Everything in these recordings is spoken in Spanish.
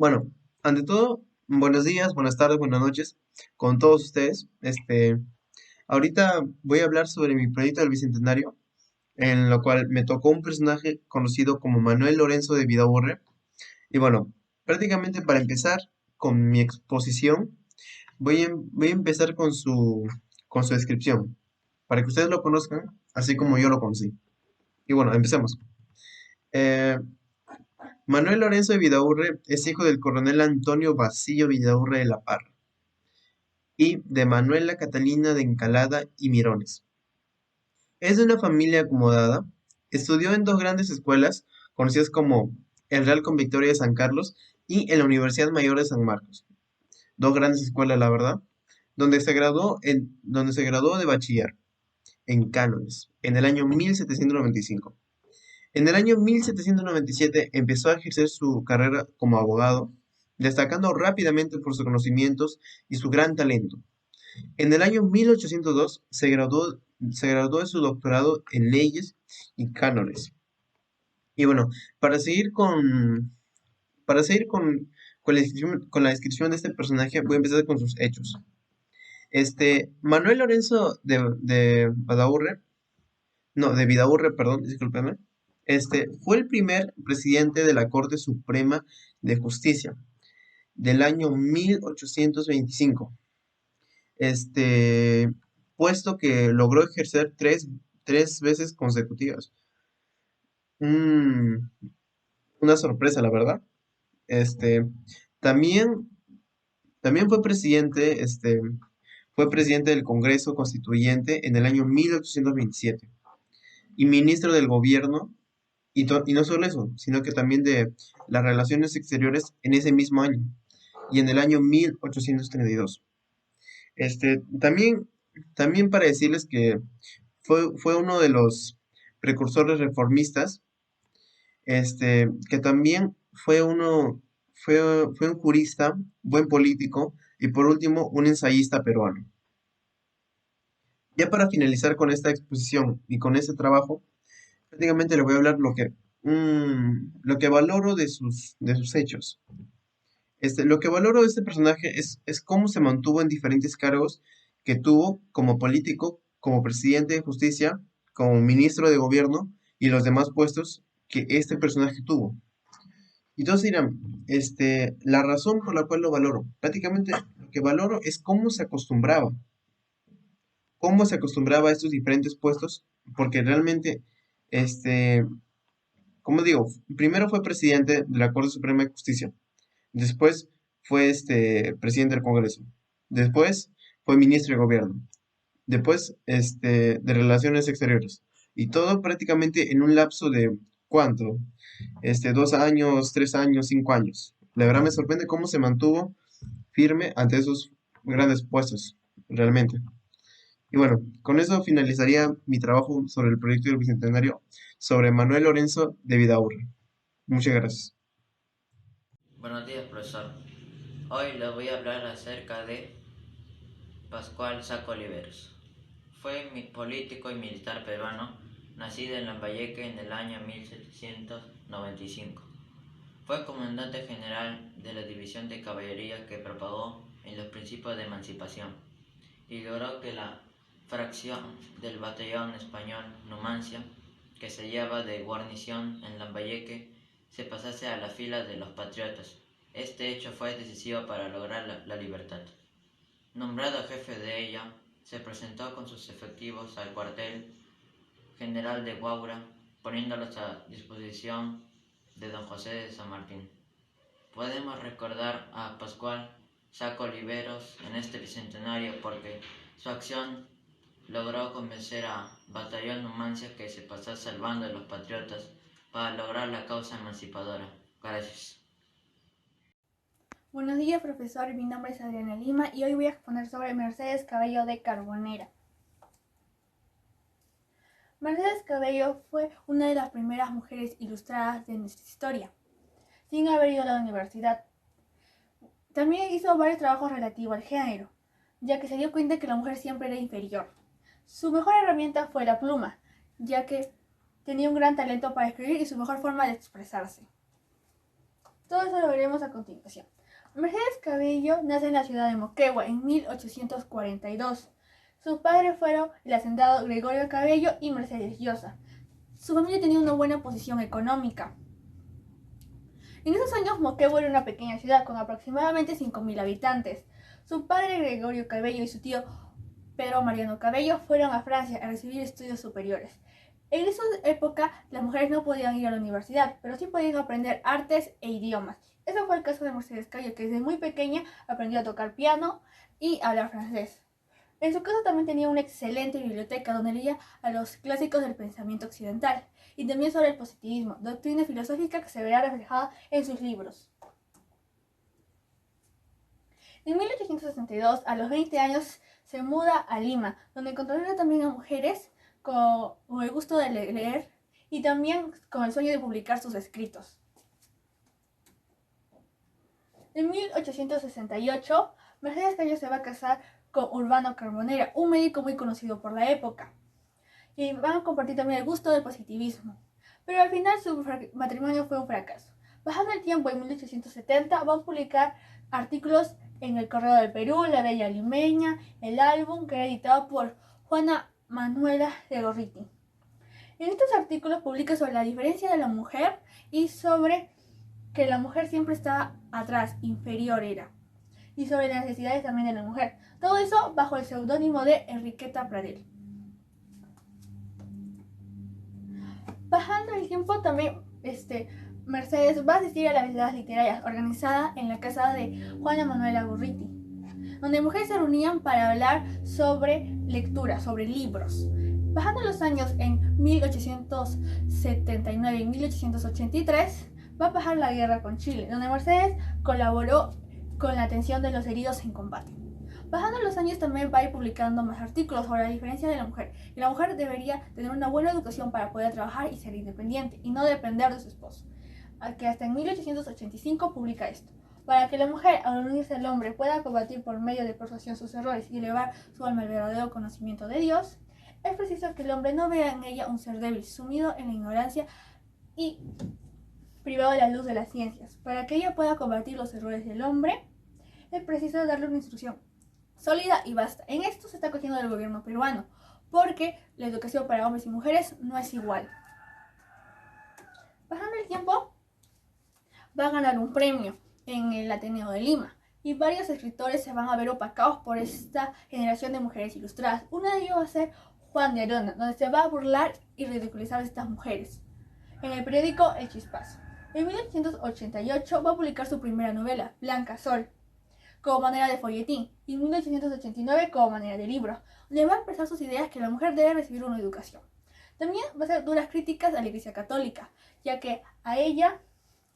Bueno, ante todo, buenos días, buenas tardes, buenas noches con todos ustedes. Ahorita voy a hablar sobre mi proyecto del Bicentenario, en lo cual me tocó un personaje conocido como Manuel Lorenzo de Vidaurre. Y bueno, prácticamente para empezar con mi exposición, voy a empezar con su descripción, para que ustedes lo conozcan, así como yo lo conocí. Y bueno, empecemos. Eh, Manuel Lorenzo de Vidaurre es hijo del coronel Antonio Basilio Vidaurre de la Parra y de Manuela Catalina de Encalada y Mirones. Es de una familia acomodada, estudió en dos grandes escuelas conocidas como el Real con Victoria de San Carlos y en la Universidad Mayor de San Marcos. Dos grandes escuelas, la verdad, donde se graduó de bachiller en cánones en el año 1795. En el año 1797 empezó a ejercer su carrera como abogado, destacando rápidamente por sus conocimientos y su gran talento. En el año 1802 se graduó de su doctorado en leyes y cánones. Y bueno, para seguir para seguir con la descripción de este personaje, voy a empezar con sus hechos. Manuel Lorenzo de Badaurre, no, de Vidaurre, perdón, discúlpeme, fue el primer presidente de la Corte Suprema de Justicia del año 1825. este, Puesto que logró ejercer tres veces consecutivas. Un- una sorpresa, la verdad. Este, también, también fue presidente del Congreso Constituyente en el año 1827 y ministro del gobierno, y no solo eso, sino que también de las relaciones exteriores en ese mismo año y en el año 1832. También para decirles que fue uno de los precursores reformistas, que también fue un jurista, buen político y por último un ensayista peruano. Ya para finalizar con esta exposición y con este trabajo, prácticamente le voy a hablar lo que valoro de sus hechos. Lo que valoro de este personaje es cómo se mantuvo en diferentes cargos que tuvo como político, como presidente de justicia, como ministro de gobierno y los demás puestos que este personaje tuvo. Y todos dirán, la razón por la cual lo valoro, prácticamente lo que valoro es cómo se acostumbraba a estos diferentes puestos, porque realmente, este, como digo, primero fue presidente de la Corte Suprema de Justicia. Después fue presidente del Congreso. Después fue ministro de gobierno. Después de Relaciones Exteriores. Y todo prácticamente en un lapso de ¿cuánto? 2 años, 3 años, 5 años. La verdad me sorprende cómo se mantuvo firme ante esos grandes puestos, realmente. Y bueno, con eso finalizaría mi trabajo sobre el proyecto del Bicentenario sobre Manuel Lorenzo de Vidaurre. Muchas gracias. Buenos días, profesor. Hoy les voy a hablar acerca de Pascual Saco Oliveros. Fue político y militar peruano, nacido en Lambayeque en el año 1795. Fue comandante general de la división de caballería que propagó en los principios de emancipación y logró que la fracción del batallón español Numancia, que se hallaba de guarnición en Lambayeque, se pasase a la fila de los patriotas. Este hecho fue decisivo para lograr la libertad. Nombrado jefe de ella, se presentó con sus efectivos al cuartel general de Guaura, poniéndolos a disposición de don José de San Martín. Podemos recordar a Pascual Saco Oliveros en este bicentenario porque su acción logró convencer a Batallón Numancia que se pasase al bando de los patriotas para lograr la causa emancipadora. Gracias. Buenos días, profesor. Mi nombre es Adriana Lima y hoy voy a exponer sobre Mercedes Cabello de Carbonera. Mercedes Cabello fue una de las primeras mujeres ilustradas de nuestra historia, sin haber ido a la universidad. También hizo varios trabajos relativos al género, ya que se dio cuenta que la mujer siempre era inferior. Su mejor herramienta fue la pluma, ya que tenía un gran talento para escribir y su mejor forma de expresarse. Todo eso lo veremos a continuación. Mercedes Cabello nace en la ciudad de Moquegua en 1842. Sus padres fueron el hacendado Gregorio Cabello y Mercedes Llosa. Su familia tenía una buena posición económica. En esos años Moquegua era una pequeña ciudad con aproximadamente 5.000 habitantes. Su padre Gregorio Cabello y su tío Pedro Mariano Cabello fueron a Francia a recibir estudios superiores. En esa época las mujeres no podían ir a la universidad, pero sí podían aprender artes e idiomas. Ese fue el caso de Mercedes Cabello, que desde muy pequeña aprendió a tocar piano y a hablar francés. En su casa también tenía una excelente biblioteca donde leía a los clásicos del pensamiento occidental y también sobre el positivismo, doctrina filosófica que se verá reflejada en sus libros. En 1862, a los 20 años, se muda a Lima, donde encontrará también a mujeres con el gusto de leer y también con el sueño de publicar sus escritos. En 1868, Mercedes Cabello se va a casar con Urbano Carbonera, un médico muy conocido por la época, y van a compartir también el gusto del positivismo. Pero al final su matrimonio fue un fracaso. Bajando el tiempo, en 1870 va a publicar artículos en El Correo del Perú, La Bella Limeña, el álbum que era editado por Juana Manuela de Gorriti. En estos artículos publica sobre la diferencia de la mujer y sobre que la mujer siempre estaba atrás, inferior era, y sobre las necesidades también de la mujer. Todo eso bajo el seudónimo de Enriqueta Pradel. Bajando el tiempo también, Mercedes va a asistir a las veladas literarias organizadas en la casa de Juana Manuela Gorriti, donde mujeres se reunían para hablar sobre lectura, sobre libros. Bajando los años en 1879 y 1883, va a pasar la guerra con Chile, donde Mercedes colaboró con la atención de los heridos en combate. Bajando los años también va a ir publicando más artículos sobre la diferencia de la mujer. Y la mujer debería tener una buena educación para poder trabajar y ser independiente y no depender de su esposo. Que hasta en 1885 publica esto. Para que la mujer, al unirse al hombre, pueda combatir por medio de persuasión sus errores y elevar su alma al verdadero conocimiento de Dios, es preciso que el hombre no vea en ella un ser débil, sumido en la ignorancia y privado de la luz de las ciencias. Para que ella pueda combatir los errores del hombre, es preciso darle una instrucción sólida y basta. En esto se está cogiendo del gobierno peruano, porque la educación para hombres y mujeres no es igual. Bajando el tiempo, va a ganar un premio en el Ateneo de Lima, y varios escritores se van a ver opacados por esta generación de mujeres ilustradas. Uno de ellos va a ser Juan de Arona, donde se va a burlar y ridiculizar a estas mujeres. En el periódico El Chispazo. En 1888 va a publicar su primera novela, Blanca Sol, como manera de folletín, y en 1889 como manera de libro, donde va a expresar sus ideas que la mujer debe recibir una educación. También va a hacer duras críticas a la Iglesia Católica, ya que a ella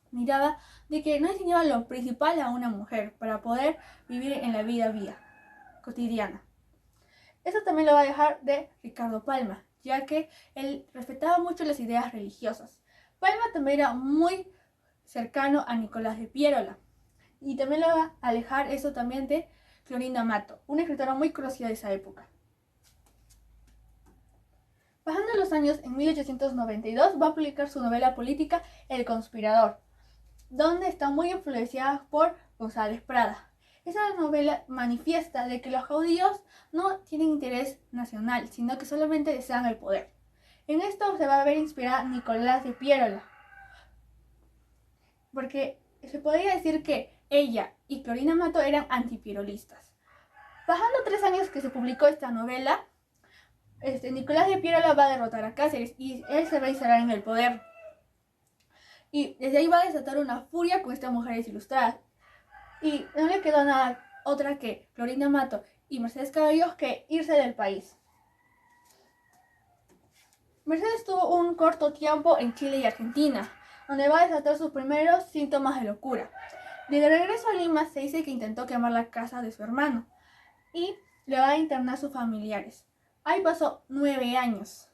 miraba de que no enseñaba lo principal a una mujer para poder vivir en la vida cotidiana. Eso también lo va a dejar de Ricardo Palma, ya que él respetaba mucho las ideas religiosas. Palma también era muy cercano a Nicolás de Piérola, y también lo va a alejar eso también de Clorinda Mato, una escritora muy conocida de esa época. Bajando los años, en 1892 va a publicar su novela política El Conspirador, donde está muy influenciada por González Prada. Esa novela manifiesta de que los judíos no tienen interés nacional, sino que solamente desean el poder. En esto se va a ver inspirada Nicolás de Piérola, porque se podría decir que ella y Clorinda Mato eran antipierolistas. Bajando 3 años que se publicó esta novela, Nicolás de Piérola va a derrotar a Cáceres y él se va a instalar en el poder. Y desde ahí va a desatar una furia con estas mujeres ilustradas. Y no le quedó nada otra que Clorinda Mato y Mercedes Cabello que irse del país. Mercedes tuvo un corto tiempo en Chile y Argentina, donde va a desatar sus primeros síntomas de locura. De regreso a Lima se dice que intentó quemar la casa de su hermano y le va a internar a sus familiares. Ahí pasó 9 años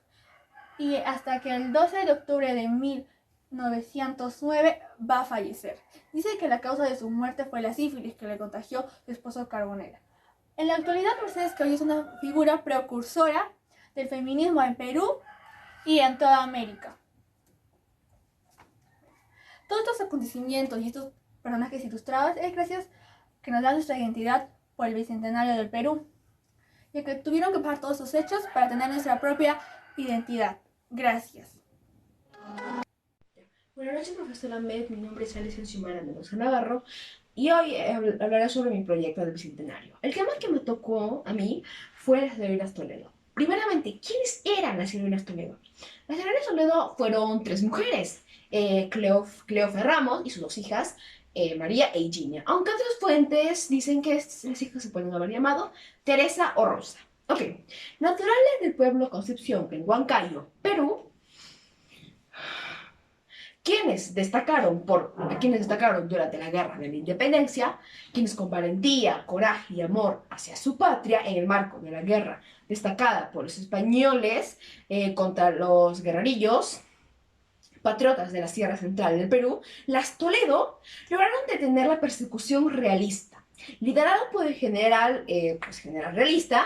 y hasta que el 12 de octubre de 1909 va a fallecer. Dice que la causa de su muerte fue la sífilis que le contagió su esposo Carbonera. En la actualidad Mercedes Cabello es una figura precursora del feminismo en Perú y en toda América. Todos estos acontecimientos y estos personajes ilustrados es gracias que nos dan nuestra identidad por el Bicentenario del Perú, ya que tuvieron que pasar todos esos hechos para tener nuestra propia identidad. Gracias. Buenas noches, profesora Med. Mi nombre es Alicia Xiomara Mendoza Navarro y hoy hablaré sobre mi proyecto del Bicentenario. El tema que me tocó a mí fue las heroínas Toledo. Primeramente, ¿quiénes eran las heroínas Toledo? Las heroínas Toledo fueron 3 mujeres, Cleofe Ramos y sus 2 hijas, María e Eugenia, aunque otras fuentes dicen que las hijas se pueden haber llamado Teresa o Rosa. Ok, naturales del pueblo Concepción, en Huancayo, Perú, quienes destacaron durante la Guerra de la Independencia, quienes con valentía, coraje y amor hacia su patria en el marco de la guerra destacada por los españoles contra los guerrerillos patriotas de la Sierra Central del Perú, las Toledo lograron detener la persecución realista, liderado por el general realista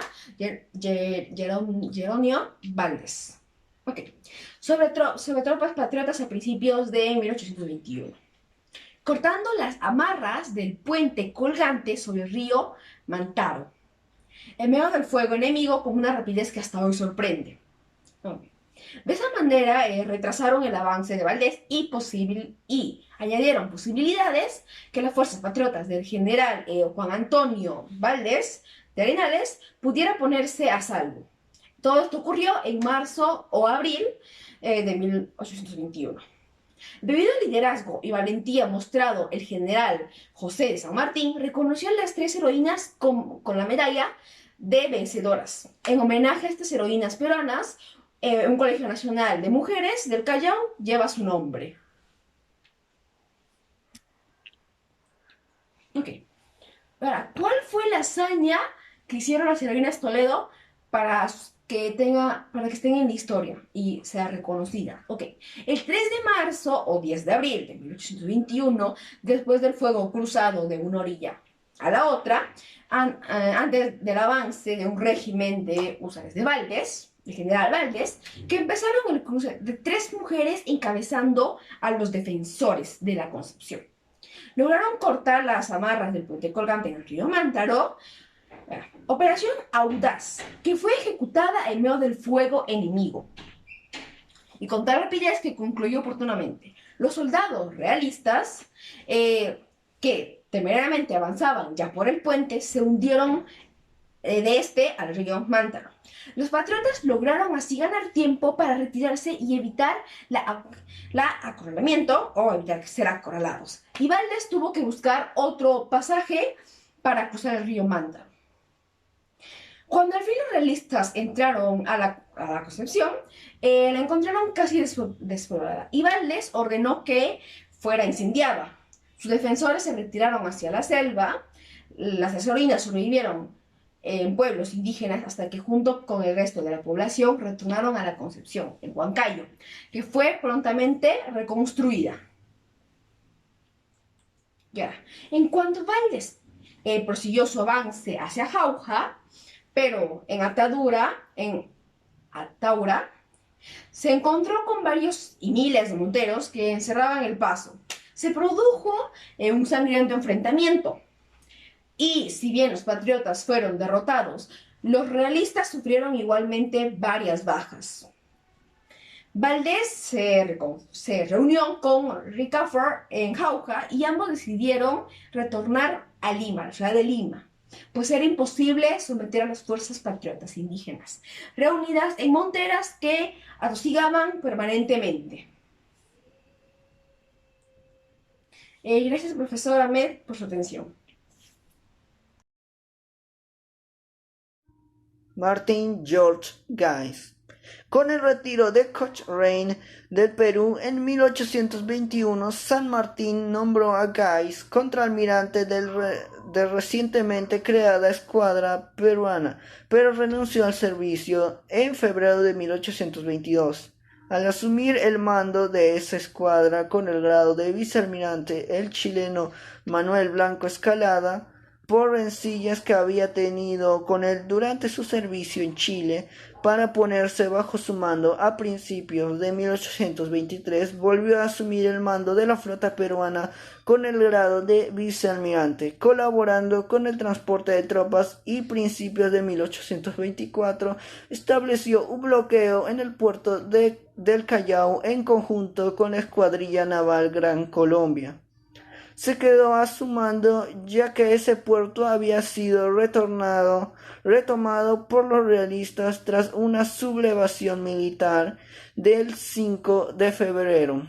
Jerónimo Valdés. Okay. Sobre tropas patriotas a principios de 1821, cortando las amarras del puente colgante sobre el río Mantaro, en medio del fuego enemigo con una rapidez que hasta hoy sorprende. Okay. De esa manera retrasaron el avance de Valdés y añadieron posibilidades que las fuerzas patriotas del general Juan Antonio Valdés de Arenales pudiera ponerse a salvo. Todo esto ocurrió en marzo o abril de 1821. Debido al liderazgo y valentía mostrado, el general José de San Martín reconoció a las 3 heroínas con la medalla de vencedoras. En homenaje a estas heroínas peruanas, un colegio nacional de mujeres del Callao lleva su nombre. Ok. Ahora, ¿cuál fue la hazaña que hicieron las heroínas Toledo para que estén en la historia y sea reconocida? Ok, el 3 de marzo o 10 de abril de 1821, después del fuego cruzado de una orilla a la otra, antes del avance de un régimen de húsares de Valdés, el general Valdés, que empezaron el cruce de 3 mujeres encabezando a los defensores de la Concepción. Lograron cortar las amarras del puente colgante en el río Mántaro. Operación Audaz, que fue ejecutada en medio del fuego enemigo y con tal rapidez que concluyó oportunamente. Los soldados realistas que temerariamente avanzaban ya por el puente se hundieron de este al río Mántaro. Los patriotas lograron así ganar tiempo para retirarse y evitar acorralamiento o evitar ser acorralados. Y Valdés tuvo que buscar otro pasaje para cruzar el río Mántaro. Cuando al fin los realistas entraron a la Concepción, la encontraron casi despoblada y Valdés ordenó que fuera incendiada. Sus defensores se retiraron hacia la selva. Las heroínas sobrevivieron en pueblos indígenas hasta que junto con el resto de la población retornaron a la Concepción, en Huancayo, que fue prontamente reconstruida. Ya. En cuanto Valdés prosiguió su avance hacia Jauja, pero en Ataura, se encontró con varios y miles de monteros que encerraban el paso. Se produjo un sangriento enfrentamiento. Y si bien los patriotas fueron derrotados, los realistas sufrieron igualmente varias bajas. Valdés se reunió con Ricafort en Jauja y ambos decidieron retornar a Lima, la ciudad de Lima, pues era imposible someter a las fuerzas patriotas indígenas, reunidas en monteras que atosigaban permanentemente. Gracias, profesor Ahmed, por su atención. Martin George Guise. Con el retiro de Cochrane del Perú en 1821, San Martín nombró a Guise contraalmirante de recientemente creada escuadra peruana, pero renunció al servicio en febrero de 1822. Al asumir el mando de esa escuadra con el grado de vicealmirante, el chileno Manuel Blanco Escalada por rencillas que había tenido con él durante su servicio en Chile para ponerse bajo su mando a principios de 1823, volvió a asumir el mando de la flota peruana con el grado de vicealmirante, colaborando con el transporte de tropas, y principios de 1824 estableció un bloqueo en el puerto del Callao en conjunto con la Escuadrilla Naval Gran Colombia. Se quedó a su mando, ya que ese puerto había sido retomado por los realistas tras una sublevación militar del 5 de febrero.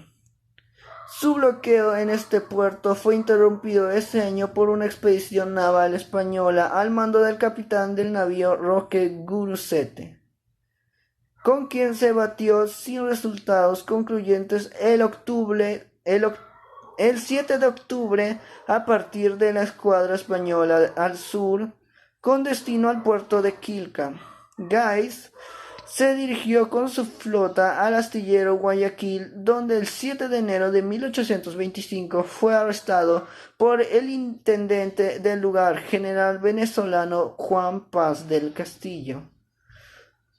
Su bloqueo en este puerto fue interrumpido ese año por una expedición naval española al mando del capitán del navío Roque Gurucete, con quien se batió sin resultados concluyentes el 7 de octubre a partir de la escuadra española al sur, con destino al puerto de Quilca. Guise se dirigió con su flota al astillero Guayaquil, donde el 7 de enero de 1825 fue arrestado por el intendente del lugar, general venezolano Juan Paz del Castillo,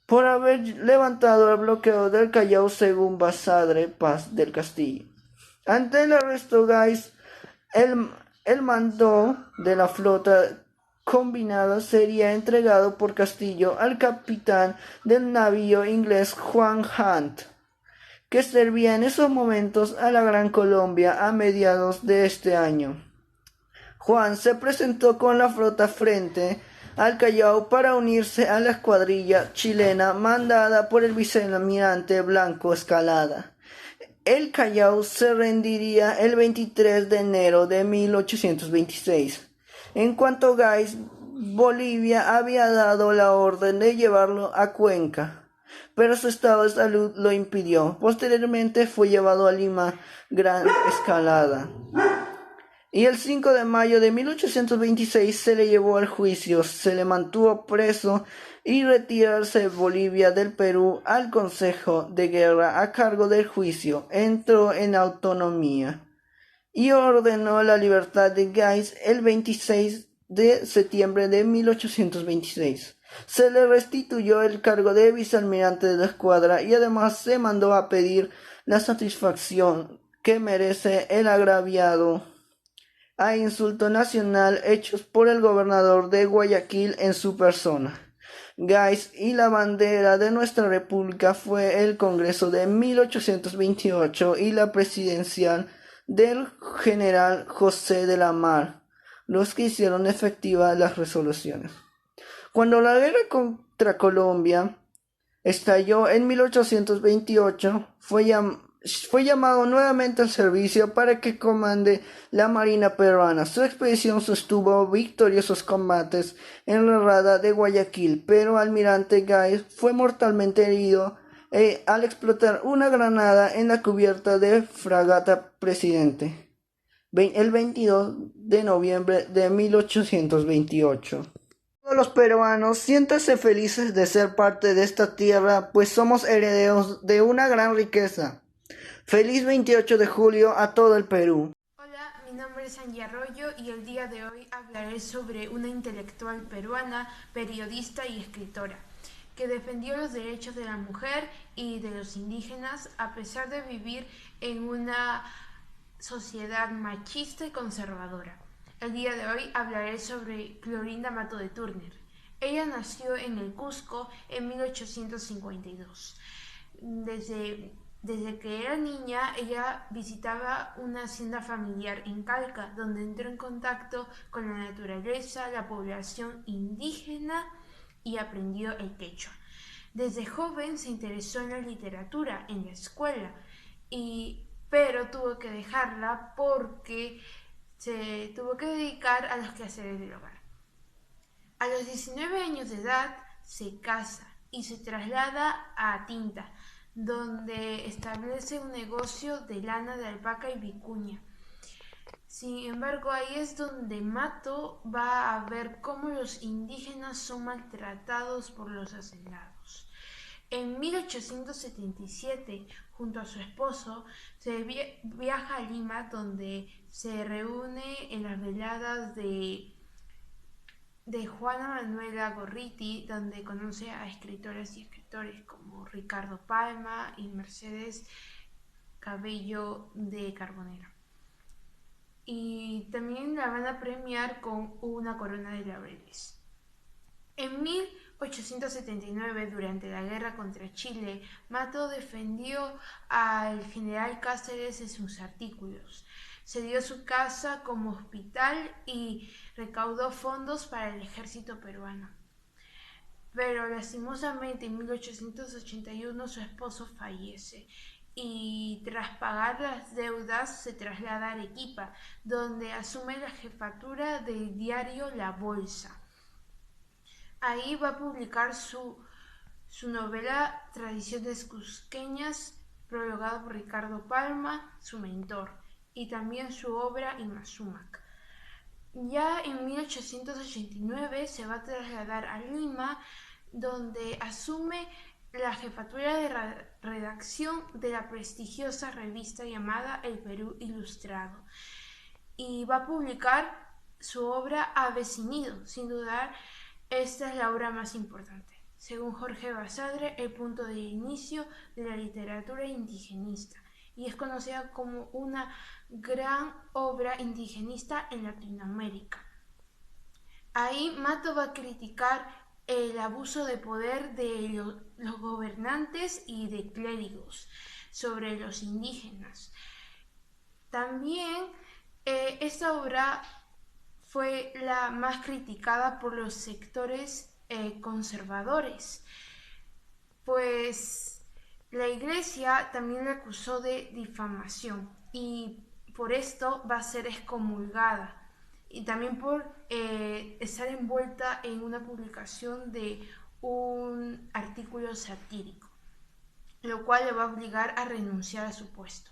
por haber levantado el bloqueo del Callao, según Basadre Paz del Castillo. Ante el arresto, Guise, el mando de la flota combinada sería entregado por Castillo al capitán del navío inglés Juan Hunt, que servía en esos momentos a la Gran Colombia a mediados de este año. Juan se presentó con la flota frente al Callao para unirse a la escuadrilla chilena mandada por el vicealmirante Blanco Escalada. El Callao se rendiría el 23 de enero de 1826. En cuanto a Guise, Bolivia había dado la orden de llevarlo a Cuenca, pero su estado de salud lo impidió. Posteriormente fue llevado a Lima Gran Escalada, y el 5 de mayo de 1826 se le llevó al juicio, se le mantuvo preso y retirarse Bolivia del Perú al Consejo de Guerra a cargo del juicio. Entró en autonomía y ordenó la libertad de Guise el 26 de septiembre de 1826. Se le restituyó el cargo de vicealmirante de la escuadra y además se mandó a pedir la satisfacción que merece el agraviado a insulto nacional hechos por el gobernador de Guayaquil en su persona. Guise y la bandera de nuestra república fue el Congreso de 1828 y la presidencial del general José de la Mar, los que hicieron efectivas las resoluciones. Cuando la guerra contra Colombia estalló en 1828, fue llamado nuevamente al servicio para que comande la Marina peruana. Su expedición sostuvo victoriosos combates en la rada de Guayaquil, pero almirante Guise fue mortalmente herido al explotar una granada en la cubierta de fragata Presidente el 22 de noviembre de 1828. Todos los peruanos, siéntanse felices de ser parte de esta tierra, pues somos herederos de una gran riqueza. Feliz 28 de julio a todo el Perú. Hola, mi nombre es Angie Arroyo y el día de hoy hablaré sobre una intelectual peruana, periodista y escritora, que defendió los derechos de la mujer y de los indígenas a pesar de vivir en una sociedad machista y conservadora. El día de hoy hablaré sobre Clorinda Mato de Turner. Ella nació en el Cusco en 1852. Desde que era niña, ella visitaba una hacienda familiar en Calca, donde entró en contacto con la naturaleza, la población indígena y aprendió el quechua. Desde joven se interesó en la literatura en la escuela, pero tuvo que dejarla porque se tuvo que dedicar a los quehaceres del hogar. A los 19 años de edad se casa y se traslada a Tinta, donde establece un negocio de lana de alpaca y vicuña. Sin embargo, ahí es donde Mato va a ver cómo los indígenas son maltratados por los hacendados. En 1877, junto a su esposo, se viaja a Lima, donde se reúne en las veladas de de Juana Manuela Gorriti, donde conoce a escritoras y escritores como Ricardo Palma y Mercedes Cabello de Carbonera. Y también la van a premiar con una corona de laureles. En 1879, durante la guerra contra Chile, Mato defendió al general Cáceres en sus artículos. Cedió su casa como hospital y recaudó fondos para el ejército peruano. Pero lastimosamente en 1881 su esposo fallece y tras pagar las deudas se traslada a Arequipa, donde asume la jefatura del diario La Bolsa. Ahí va a publicar su novela Tradiciones Cusqueñas, prologada por Ricardo Palma, su mentor, y también su obra Imazumac. Ya en 1889 se va a trasladar a Lima, donde asume la jefatura de redacción de la prestigiosa revista llamada El Perú Ilustrado, y va a publicar su obra Avecinido. Sin dudar, esta es la obra más importante. Según Jorge Basadre, el punto de inicio de la literatura indigenista, y es conocida como una gran obra indigenista en Latinoamérica. Ahí Mato va a criticar el abuso de poder de los gobernantes y de clérigos sobre los indígenas. También esta obra fue la más criticada por los sectores conservadores, pues la Iglesia también le acusó de difamación y por esto va a ser excomulgada, y también por estar envuelta en una publicación de un artículo satírico, lo cual le va a obligar a renunciar a su puesto.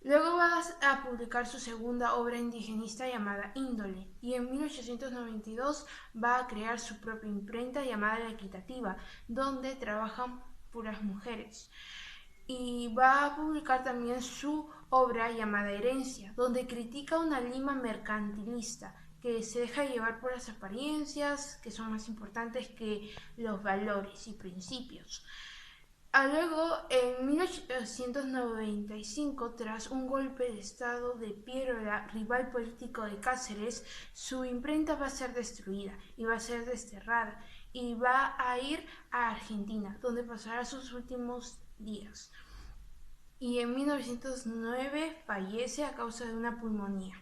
Luego va a publicar su segunda obra indigenista llamada Índole, y en 1892 va a crear su propia imprenta llamada La Equitativa, donde trabajan puras mujeres. Y va a publicar también su obra llamada Herencia, donde critica una Lima mercantilista que se deja llevar por las apariencias, que son más importantes que los valores y principios. Luego, en 1895, tras un golpe de estado de Pierola, rival político de Cáceres, su imprenta va a ser destruida y va a ser desterrada, y va a ir a Argentina, donde pasará sus últimos días. Y en 1909 fallece a causa de una pulmonía.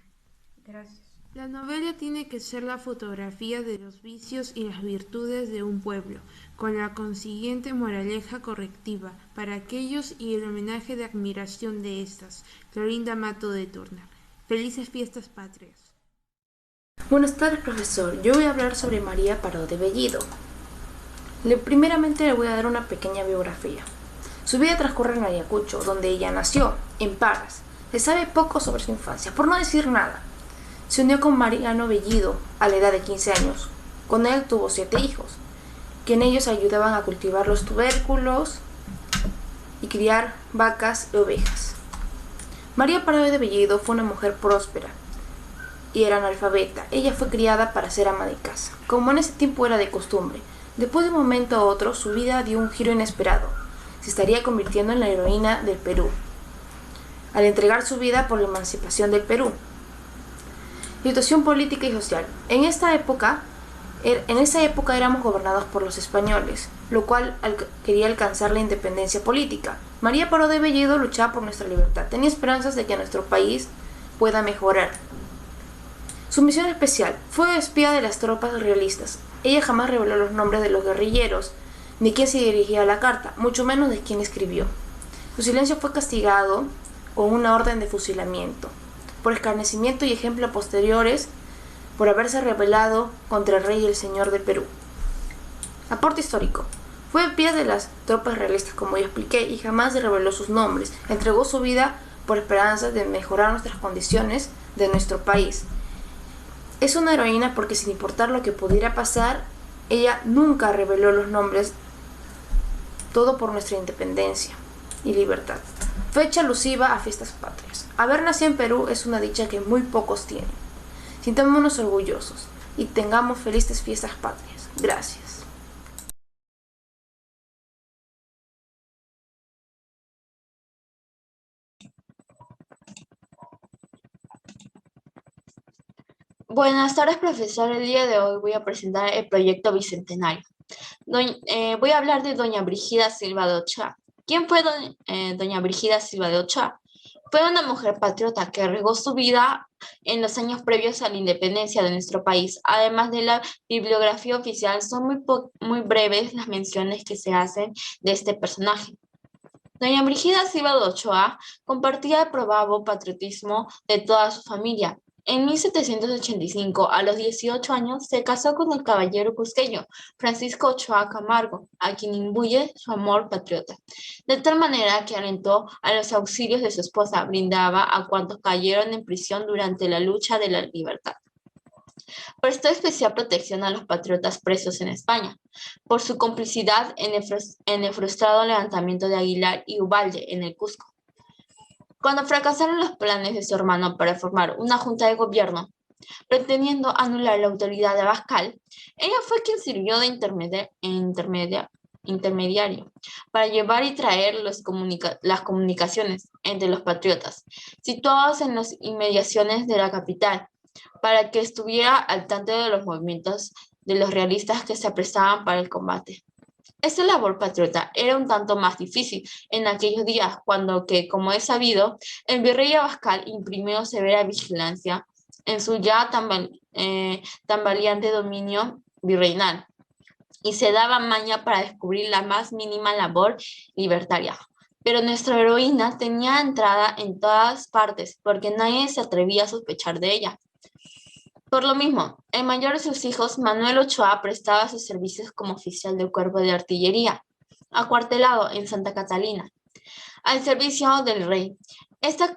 Gracias. La novela tiene que ser la fotografía de los vicios y las virtudes de un pueblo, con la consiguiente moraleja correctiva para aquellos y el homenaje de admiración de estas. Clorinda Mato de Turner. Felices fiestas patrias. Buenas tardes, profesor. Yo voy a hablar sobre María Paró de Bellido. Primeramente le voy a dar una pequeña biografía. Su vida transcurre en Ayacucho, donde ella nació, en Parras. Se sabe poco sobre su infancia, por no decir nada. Se unió con Mariano Bellido a la edad de 15 años. Con él tuvo 7 hijos, que en ellos ayudaban a cultivar los tubérculos y criar vacas y ovejas. María Paró de Bellido fue una mujer próspera y era analfabeta. Ella fue criada para ser ama de casa, como en ese tiempo era de costumbre. Después de un momento a otro, su vida dio un giro inesperado. Se estaría convirtiendo en la heroína del Perú, al entregar su vida por la emancipación del Perú. Situación política y social. En esa época éramos gobernados por los españoles, lo cual quería alcanzar la independencia política. María Paró de Bellido luchaba por nuestra libertad. Tenía esperanzas de que nuestro país pueda mejorar. Su misión especial fue espía de las tropas realistas. Ella jamás reveló los nombres de los guerrilleros, ni quién se dirigía a la carta, mucho menos de quién escribió. Su silencio fue castigado con una orden de fusilamiento, por escarnecimiento y ejemplo posteriores, por haberse rebelado contra el rey y el señor del Perú. Aporte histórico. Fue espía de las tropas realistas, como ya expliqué, y jamás reveló sus nombres. Entregó su vida por esperanzas de mejorar nuestras condiciones de nuestro país. Es una heroína porque, sin importar lo que pudiera pasar, ella nunca reveló los nombres, todo por nuestra independencia y libertad. Fecha alusiva a fiestas patrias. Haber nacido en Perú es una dicha que muy pocos tienen. Sintámonos orgullosos. y tengamos felices fiestas patrias. Gracias. Buenas tardes, profesor. El día de hoy voy a presentar el proyecto Bicentenario. Voy a hablar de doña Brígida Silva de Ochoa. ¿Quién fue doña Brígida Silva de Ochoa? Fue una mujer patriota que regó su vida en los años previos a la independencia de nuestro país. Además de la bibliografía oficial, son muy breves las menciones que se hacen de este personaje. Doña Brígida Silva de Ochoa compartía el probado patriotismo de toda su familia. En 1785, a los 18 años, se casó con el caballero cusqueño Francisco Ochoa Camargo, a quien imbuye su amor patriota, de tal manera que alentó a los auxilios de su esposa, brindaba a cuantos cayeron en prisión durante la lucha de la libertad. Prestó especial protección a los patriotas presos en España, por su complicidad en el frustrado levantamiento de Aguilar y Ubalde en el Cusco. Cuando fracasaron los planes de su hermano para formar una junta de gobierno, pretendiendo anular la autoridad de Abascal, ella fue quien sirvió de intermediario para llevar y traer las comunicaciones entre los patriotas, situados en las inmediaciones de la capital, para que estuviera al tanto de los movimientos de los realistas que se apresaban para el combate. Esta labor patriota era un tanto más difícil en aquellos días, cuando que, como es sabido, el virrey Abascal imprimió severa vigilancia en su ya tambaleante dominio virreinal y se daba maña para descubrir la más mínima labor libertaria. Pero nuestra heroína tenía entrada en todas partes, porque nadie se atrevía a sospechar de ella. Por lo mismo, el mayor de sus hijos, Manuel Ochoa, prestaba sus servicios como oficial del cuerpo de artillería, acuartelado en Santa Catalina, al servicio del rey. Esta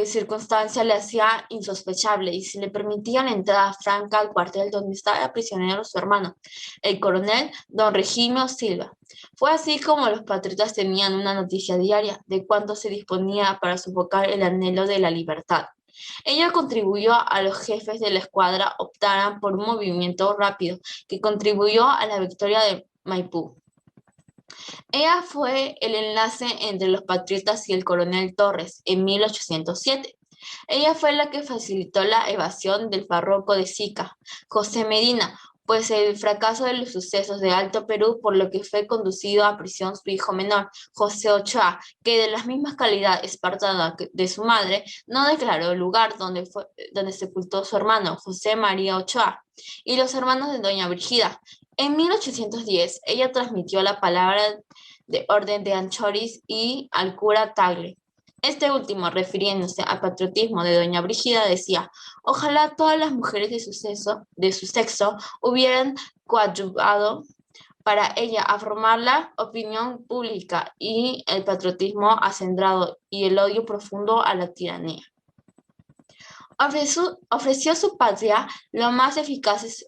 circunstancia le hacía insospechable y se le permitía la entrada franca al cuartel donde estaba prisionero su hermano, el coronel don Regimio Silva. Fue así como los patriotas tenían una noticia diaria de cuánto se disponía para sofocar el anhelo de la libertad. Ella contribuyó a los jefes de la escuadra optaran por un movimiento rápido que contribuyó a la victoria de Maipú. Ella fue el enlace entre los patriotas y el coronel Torres en 1807. Ella fue la que facilitó la evasión del párroco de Sica, José Medina, pues el fracaso de los sucesos de Alto Perú, por lo que fue conducido a prisión su hijo menor, José Ochoa, que de la misma calidad espartana de su madre, no declaró el lugar donde sepultó su hermano, José María Ochoa, y los hermanos de doña Brígida. En 1810, ella transmitió la palabra de orden de Anchoris y al cura Tagle. Este último, refiriéndose al patriotismo de doña Brígida, decía: ojalá todas las mujeres de su sexo hubieran coadyuvado para ella a formar la opinión pública y el patriotismo acendrado y el odio profundo a la tiranía. Ofreció a su patria los más eficaces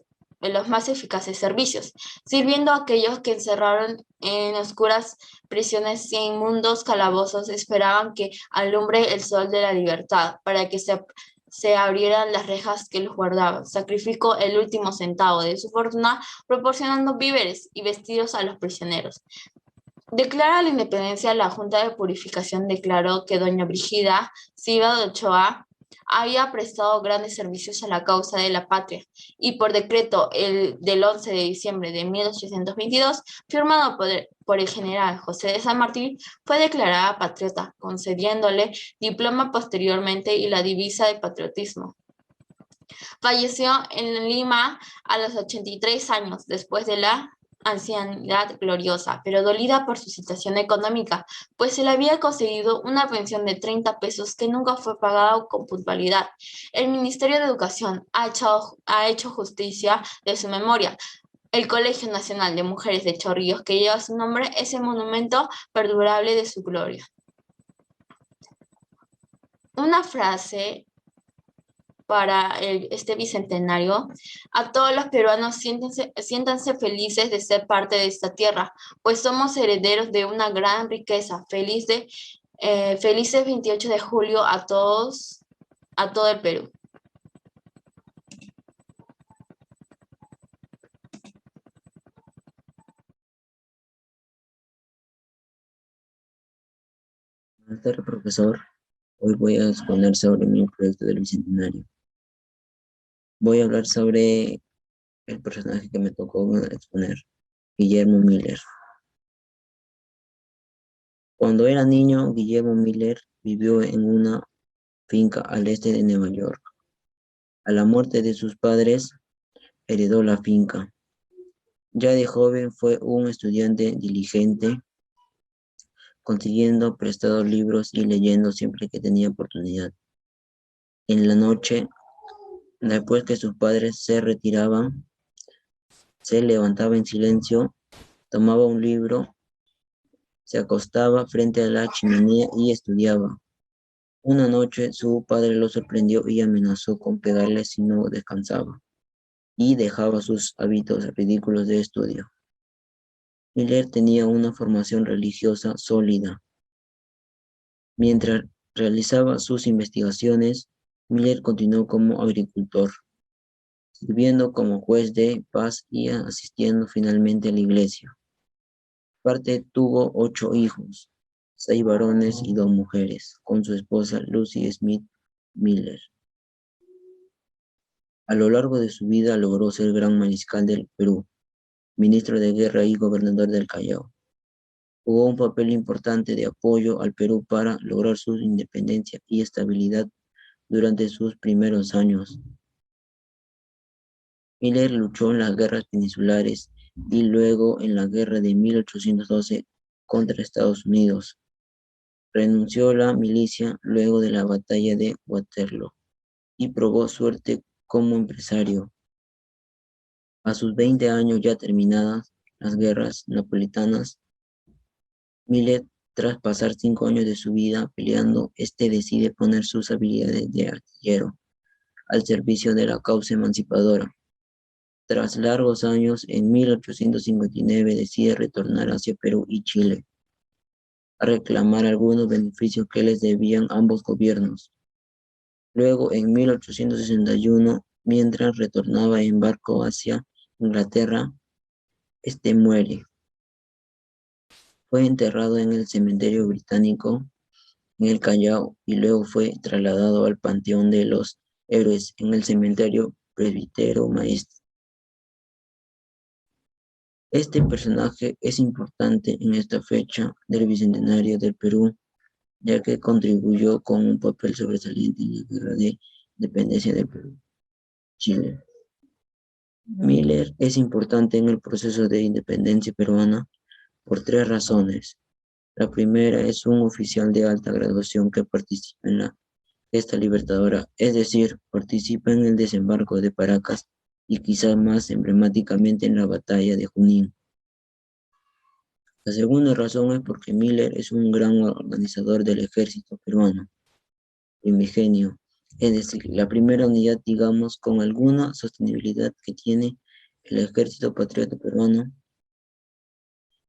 servicios, sirviendo a aquellos que encerraron en oscuras prisiones y en inmundos calabozos esperaban que alumbre el sol de la libertad, para que se abrieran las rejas que los guardaban. Sacrificó el último centavo de su fortuna proporcionando víveres y vestidos a los prisioneros. Declara la independencia, la Junta de Purificación declaró que doña Brígida Silva de Ochoa había prestado grandes servicios a la causa de la patria y por decreto del 11 de diciembre de 1822, firmado por el general José de San Martín, fue declarada patriota, concediéndole diploma posteriormente y la divisa de patriotismo. Falleció en Lima a los 83 años después de la ancianidad gloriosa, pero dolida por su situación económica, pues se le había conseguido una pensión de 30 pesos que nunca fue pagada con puntualidad. El Ministerio de Educación ha hecho justicia de su memoria. El Colegio Nacional de Mujeres de Chorrillos, que lleva su nombre, es el monumento perdurable de su gloria. Una frase para este bicentenario: a todos los peruanos siéntanse felices de ser parte de esta tierra, pues somos herederos de una gran riqueza. Felices 28 de julio a todo el Perú. Buenas tardes, profesor. Hoy voy a exponer sobre mi proyecto del Bicentenario. Voy a hablar sobre el personaje que me tocó exponer, Guillermo Miller. Cuando era niño, Guillermo Miller vivió en una finca al este de Nueva York. A la muerte de sus padres, heredó la finca. Ya de joven fue un estudiante diligente, consiguiendo prestados libros y leyendo siempre que tenía oportunidad. En la noche, después que sus padres se retiraban, se levantaba en silencio, tomaba un libro, se acostaba frente a la chimenea y estudiaba. Una noche su padre lo sorprendió y amenazó con pegarle si no descansaba y dejaba sus hábitos ridículos de estudio. Miller tenía una formación religiosa sólida. Mientras realizaba sus investigaciones, Miller continuó como agricultor, sirviendo como juez de paz y asistiendo finalmente a la iglesia. Aparte tuvo 8 hijos, 6 varones y 2 mujeres, con su esposa Lucy Smith Miller. A lo largo de su vida logró ser gran mariscal del Perú, ministro de guerra y gobernador del Callao. Jugó un papel importante de apoyo al Perú para lograr su independencia y estabilidad durante sus primeros años. Miller luchó en las guerras peninsulares y luego en la guerra de 1812 contra Estados Unidos. Renunció a la milicia luego de la batalla de Waterloo y probó suerte como empresario. A sus 20 años ya terminadas las guerras napolitanas, Miller, tras pasar 5 años de su vida peleando, decide poner sus habilidades de artillero al servicio de la causa emancipadora. Tras largos años, en 1859 decide retornar hacia Perú y Chile a reclamar algunos beneficios que les debían ambos gobiernos. Luego, en 1861, mientras retornaba en barco hacia Inglaterra, muere. Fue enterrado en el cementerio británico en el Callao y luego fue trasladado al Panteón de los Héroes en el cementerio Presbítero Maestro. Este personaje es importante en esta fecha del Bicentenario del Perú, ya que contribuyó con un papel sobresaliente en la guerra de independencia del Perú, Chile. Miller es importante en el proceso de independencia peruana por 3 razones. La primera es un oficial de alta graduación que participa en la gesta libertadora, es decir, participa en el desembarco de Paracas y quizás más emblemáticamente en la batalla de Junín. La segunda razón es porque Miller es un gran organizador del ejército peruano, primigenio, es decir, la primera unidad, digamos, con alguna sostenibilidad que tiene el ejército patriota peruano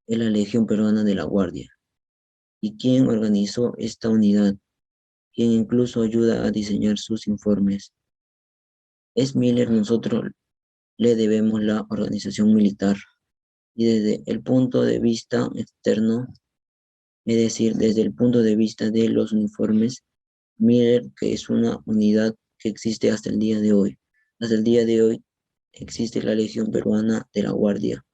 es la Legión Peruana de la Guardia. ¿Y quién organizó esta unidad? Quien incluso ayuda a diseñar sus informes. Es Miller, nosotros le debemos la organización militar. Y desde el punto de vista externo, es decir, desde el punto de vista de los uniformes, Miller, que es una unidad que existe hasta el día de hoy. Hasta el día de hoy existe la Legión Peruana de la Guardia.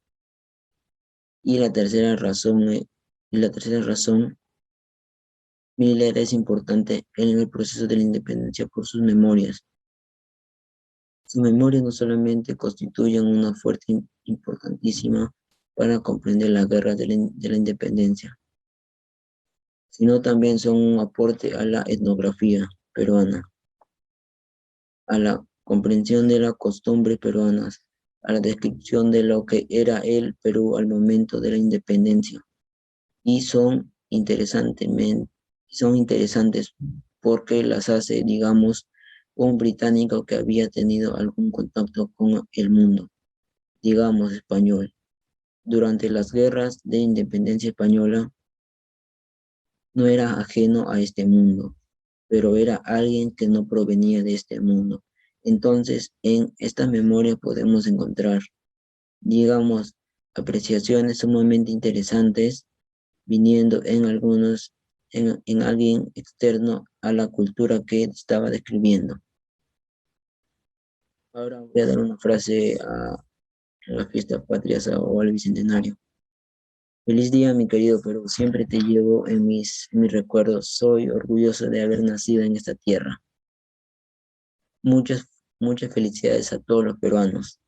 Y la tercera razón, Miller es importante en el proceso de la independencia por sus memorias. Sus memorias no solamente constituyen una fuente importantísima para comprender la guerra de la independencia, sino también son un aporte a la etnografía peruana, a la comprensión de las costumbres peruanas, a la descripción de lo que era el Perú al momento de la independencia. Y son interesantes porque las hace, digamos, un británico que había tenido algún contacto con el mundo, digamos, español. Durante las guerras de independencia española, no era ajeno a este mundo, pero era alguien que no provenía de este mundo. Entonces, en esta memoria podemos encontrar, digamos, apreciaciones sumamente interesantes, viniendo en algunos en alguien externo a la cultura que estaba describiendo. Ahora voy a dar una frase a las fiestas patrias o al bicentenario. Feliz día, mi querido Perú. Siempre te llevo en mis recuerdos. Soy orgulloso de haber nacido en esta tierra. Muchas felicidades a todos los peruanos.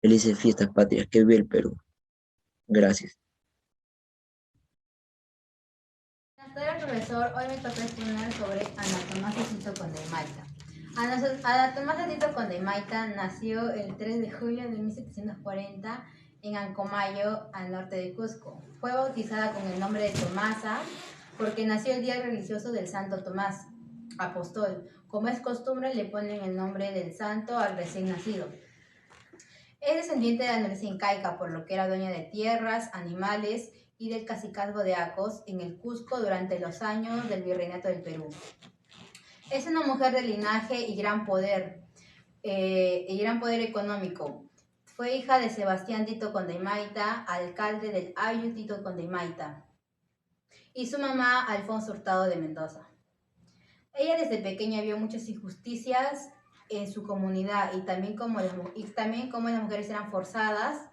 Felices fiestas patrias. Que vive el Perú. Gracias. Buenas tardes, profesor. Hoy me toca exponer sobre Ana Tomasa Tito Condemaita. Ana Tomasa Tito Condemaita nació el 3 de julio de 1740 en Ancomayo, al norte de Cusco. Fue bautizada con el nombre de Tomasa porque nació el día religioso del Santo Tomás, apóstol. Como es costumbre, le ponen el nombre del santo al recién nacido. Es descendiente de la nobleza incaica, por lo que era dueña de tierras, animales y del cacicazgo de Acos en el Cusco durante los años del Virreinato del Perú. Es una mujer de linaje y gran poder económico. Fue hija de Sebastián Tito Condemaita, alcalde del Ayu Tito Condemaita, y su mamá Alfonso Hurtado de Mendoza. Ella desde pequeña vio muchas injusticias en su comunidad y también como las mujeres eran forzadas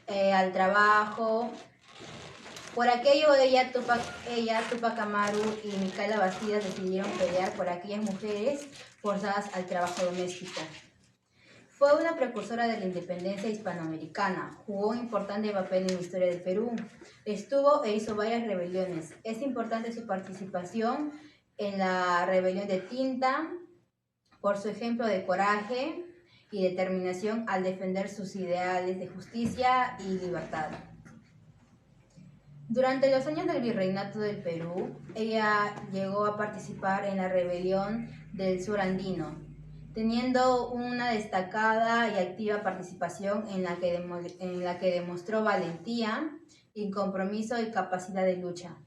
al trabajo. Por aquello Tupac Amaru y Micaela Bastidas decidieron pelear por aquellas mujeres forzadas al trabajo doméstico. Fue una precursora de la independencia hispanoamericana, jugó un importante papel en la historia del Perú, estuvo e hizo varias rebeliones. Es importante su participación en la rebelión de Tinta por su ejemplo de coraje y determinación al defender sus ideales de justicia y libertad. Durante los años del Virreinato del Perú, ella llegó a participar en la rebelión del sur andino, teniendo una destacada y activa participación en la que demostró valentía, compromiso y capacidad de lucha.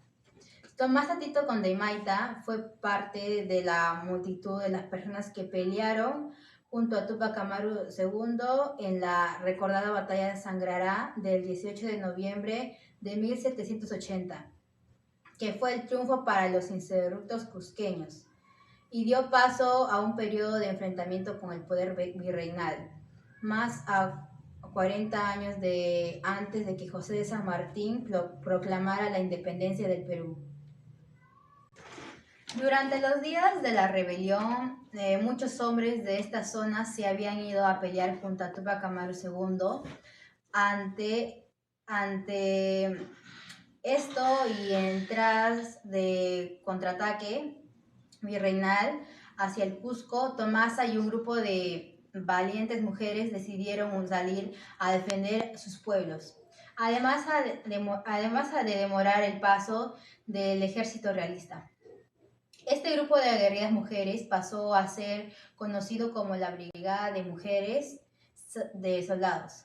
Tomasa Tito Condemaita fue parte de la multitud de las personas que pelearon junto a Tupac Amaru II en la recordada batalla de Sangrará del 18 de noviembre de 1780, que fue el triunfo para los insurrectos cusqueños y dio paso a un periodo de enfrentamiento con el poder virreinal, más a 40 años antes de que José de San Martín proclamara la independencia del Perú. Durante los días de la rebelión, muchos hombres de esta zona se habían ido a pelear junto a Tupac Amaru II. Ante esto y en tras de contraataque virreinal hacia el Cusco, Tomasa y un grupo de valientes mujeres decidieron salir a defender sus pueblos, además de demorar el paso del ejército realista. Este grupo de aguerridas mujeres pasó a ser conocido como la Brigada de Mujeres de Soldados.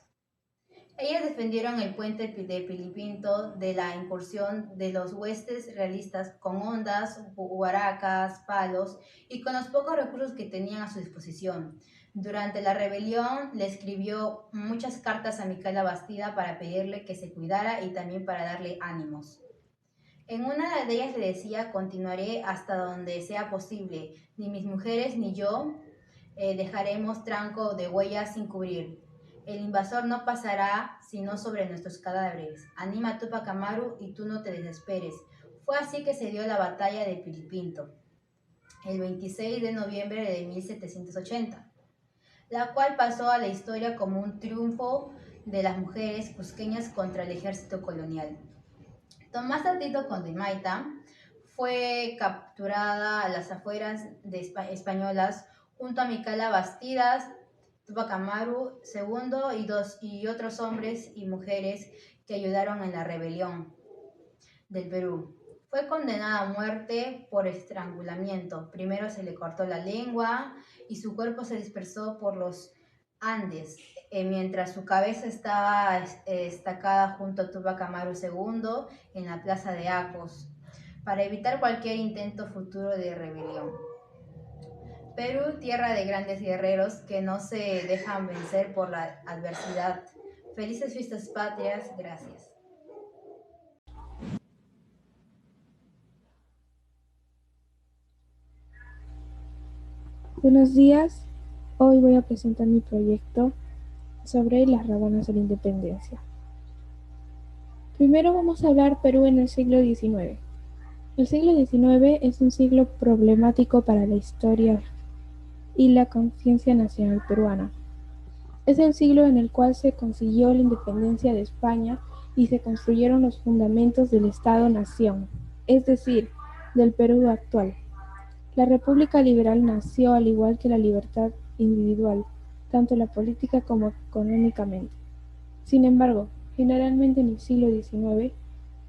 Ellas defendieron el puente de Pilipinto de la incursión de los huestes realistas con hondas, huaracas, palos y con los pocos recursos que tenían a su disposición. Durante la rebelión le escribió muchas cartas a Micaela Bastida para pedirle que se cuidara y también para darle ánimos. En una de ellas le decía: continuaré hasta donde sea posible, ni mis mujeres ni yo dejaremos tranco de huellas sin cubrir. El invasor no pasará sino sobre nuestros cadáveres. Anima a Tupac Amaru y tú no te desesperes. Fue así que se dio la batalla de Pilipinto, el 26 de noviembre de 1780, la cual pasó a la historia como un triunfo de las mujeres cusqueñas contra el ejército colonial. Tomasa Tito Condemaita fue capturada a las afueras de españolas junto a Micaela Bastidas, Tupac Amaru II y otros hombres y mujeres que ayudaron en la rebelión del Perú. Fue condenada a muerte por estrangulamiento. Primero se le cortó la lengua y su cuerpo se dispersó por los Andes, mientras su cabeza estaba estacada junto a Tupac Amaru II en la plaza de Acos, para evitar cualquier intento futuro de rebelión. Perú, tierra de grandes guerreros que no se dejan vencer por la adversidad. Felices fiestas patrias, gracias. Buenos días, hoy voy a presentar mi proyecto sobre las rabonas de la independencia. Primero vamos a hablar Perú en el siglo XIX. El siglo XIX es un siglo problemático para la historia y la conciencia nacional peruana. Es el siglo en el cual se consiguió la independencia de España y se construyeron los fundamentos del Estado-nación, es decir, del Perú actual. La República Liberal nació al igual que la libertad individual, tanto en la política como económicamente. Sin embargo, generalmente en el siglo XIX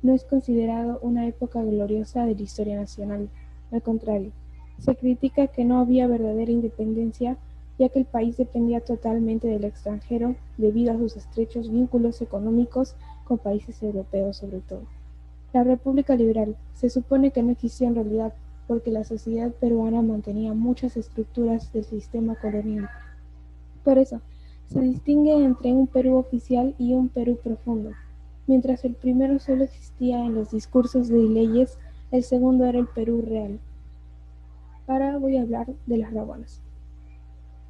no es considerado una época gloriosa de la historia nacional. Al contrario, se critica que no había verdadera independencia, ya que el país dependía totalmente del extranjero debido a sus estrechos vínculos económicos con países europeos sobre todo. La República Liberal se supone que no existió en realidad porque la sociedad peruana mantenía muchas estructuras del sistema colonial. Por eso, se distingue entre un Perú oficial y un Perú profundo. Mientras el primero solo existía en los discursos de leyes, el segundo era el Perú real. Ahora voy a hablar de las rabonas.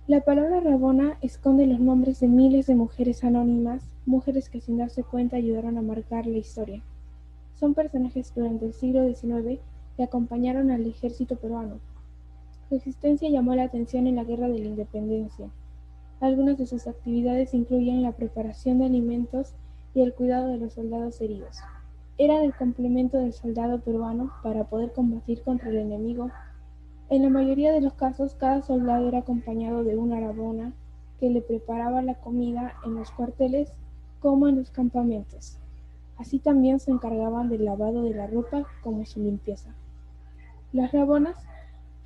La palabra rabona esconde los nombres de miles de mujeres anónimas, mujeres que sin darse cuenta ayudaron a marcar la historia. Son personajes durante el siglo XIX que acompañaron al ejército peruano. Su existencia llamó la atención en la Guerra de la Independencia. Algunas de sus actividades incluyen la preparación de alimentos y el cuidado de los soldados heridos. Eran el complemento del soldado peruano para poder combatir contra el enemigo. En la mayoría de los casos, cada soldado era acompañado de una rabona que le preparaba la comida en los cuarteles como en los campamentos. Así también se encargaban del lavado de la ropa como su limpieza. Las rabonas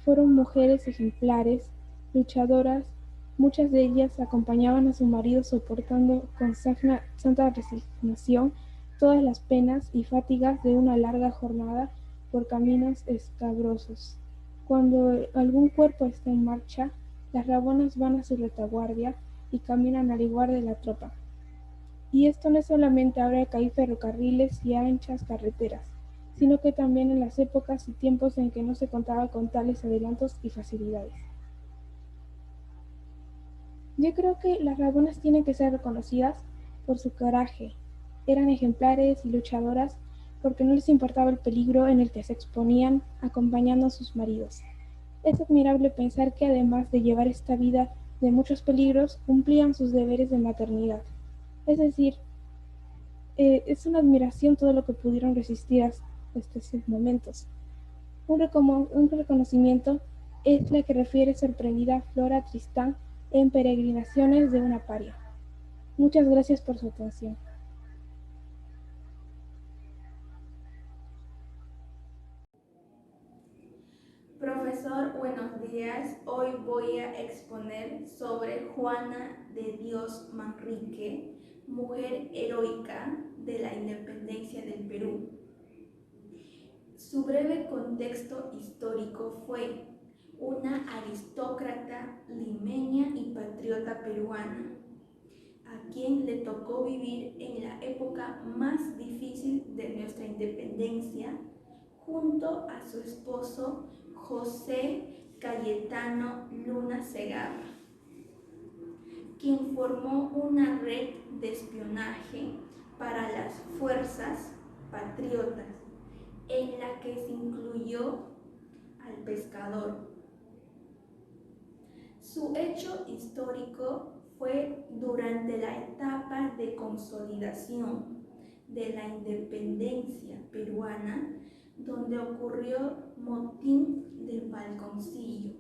fueron mujeres ejemplares, luchadoras, muchas de ellas acompañaban a su marido soportando con santa resignación todas las penas y fatigas de una larga jornada por caminos escabrosos. Cuando algún cuerpo está en marcha, las rabonas van a su retaguardia y caminan al igual de la tropa. Y esto no es solamente ahora que hay ferrocarriles y anchas carreteras, sino que también en las épocas y tiempos en que no se contaba con tales adelantos y facilidades. Yo creo que las rabonas tienen que ser reconocidas por su coraje. Eran ejemplares y luchadoras porque no les importaba el peligro en el que se exponían acompañando a sus maridos. Es admirable pensar que además de llevar esta vida de muchos peligros, cumplían sus deberes de maternidad. Es decir, es una admiración todo lo que pudieron resistir hasta estos momentos. Un reconocimiento es la que refiere sorprendida Flora Tristán en Peregrinaciones de una paria. Muchas gracias por su atención. Profesor, buenos días. Hoy voy a exponer sobre Juana de Dios Manrique, mujer heroica de la independencia del Perú. Su breve contexto histórico fue una aristócrata limeña y patriota peruana, a quien le tocó vivir en la época más difícil de nuestra independencia, junto a su esposo José Cayetano Luna Segarra, quien formó una red de espionaje para las fuerzas patriotas, en la que se incluyó al pescador. Su hecho histórico fue durante la etapa de consolidación de la independencia peruana, donde ocurrió motín del Balconcillo,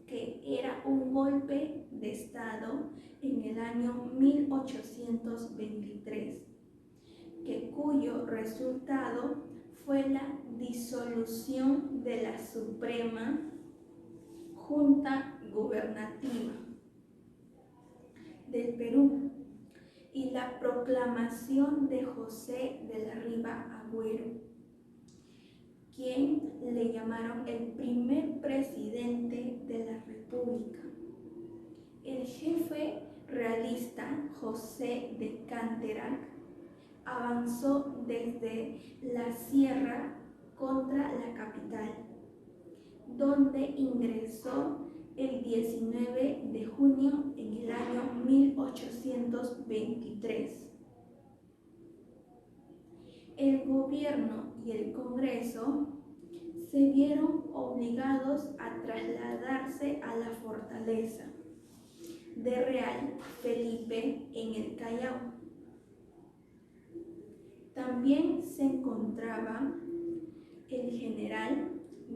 que era un golpe de Estado en el año 1823, cuyo resultado fue la disolución de la Suprema Junta Gubernativa del Perú y la proclamación de José de la Riva Agüero, quien le llamaron el primer presidente de la República. El jefe realista José de Canterac avanzó desde la sierra contra la capital, donde ingresó el 19 de junio en el año 1823. El gobierno y el Congreso se vieron obligados a trasladarse a la fortaleza de Real Felipe en el Callao. También se encontraba el general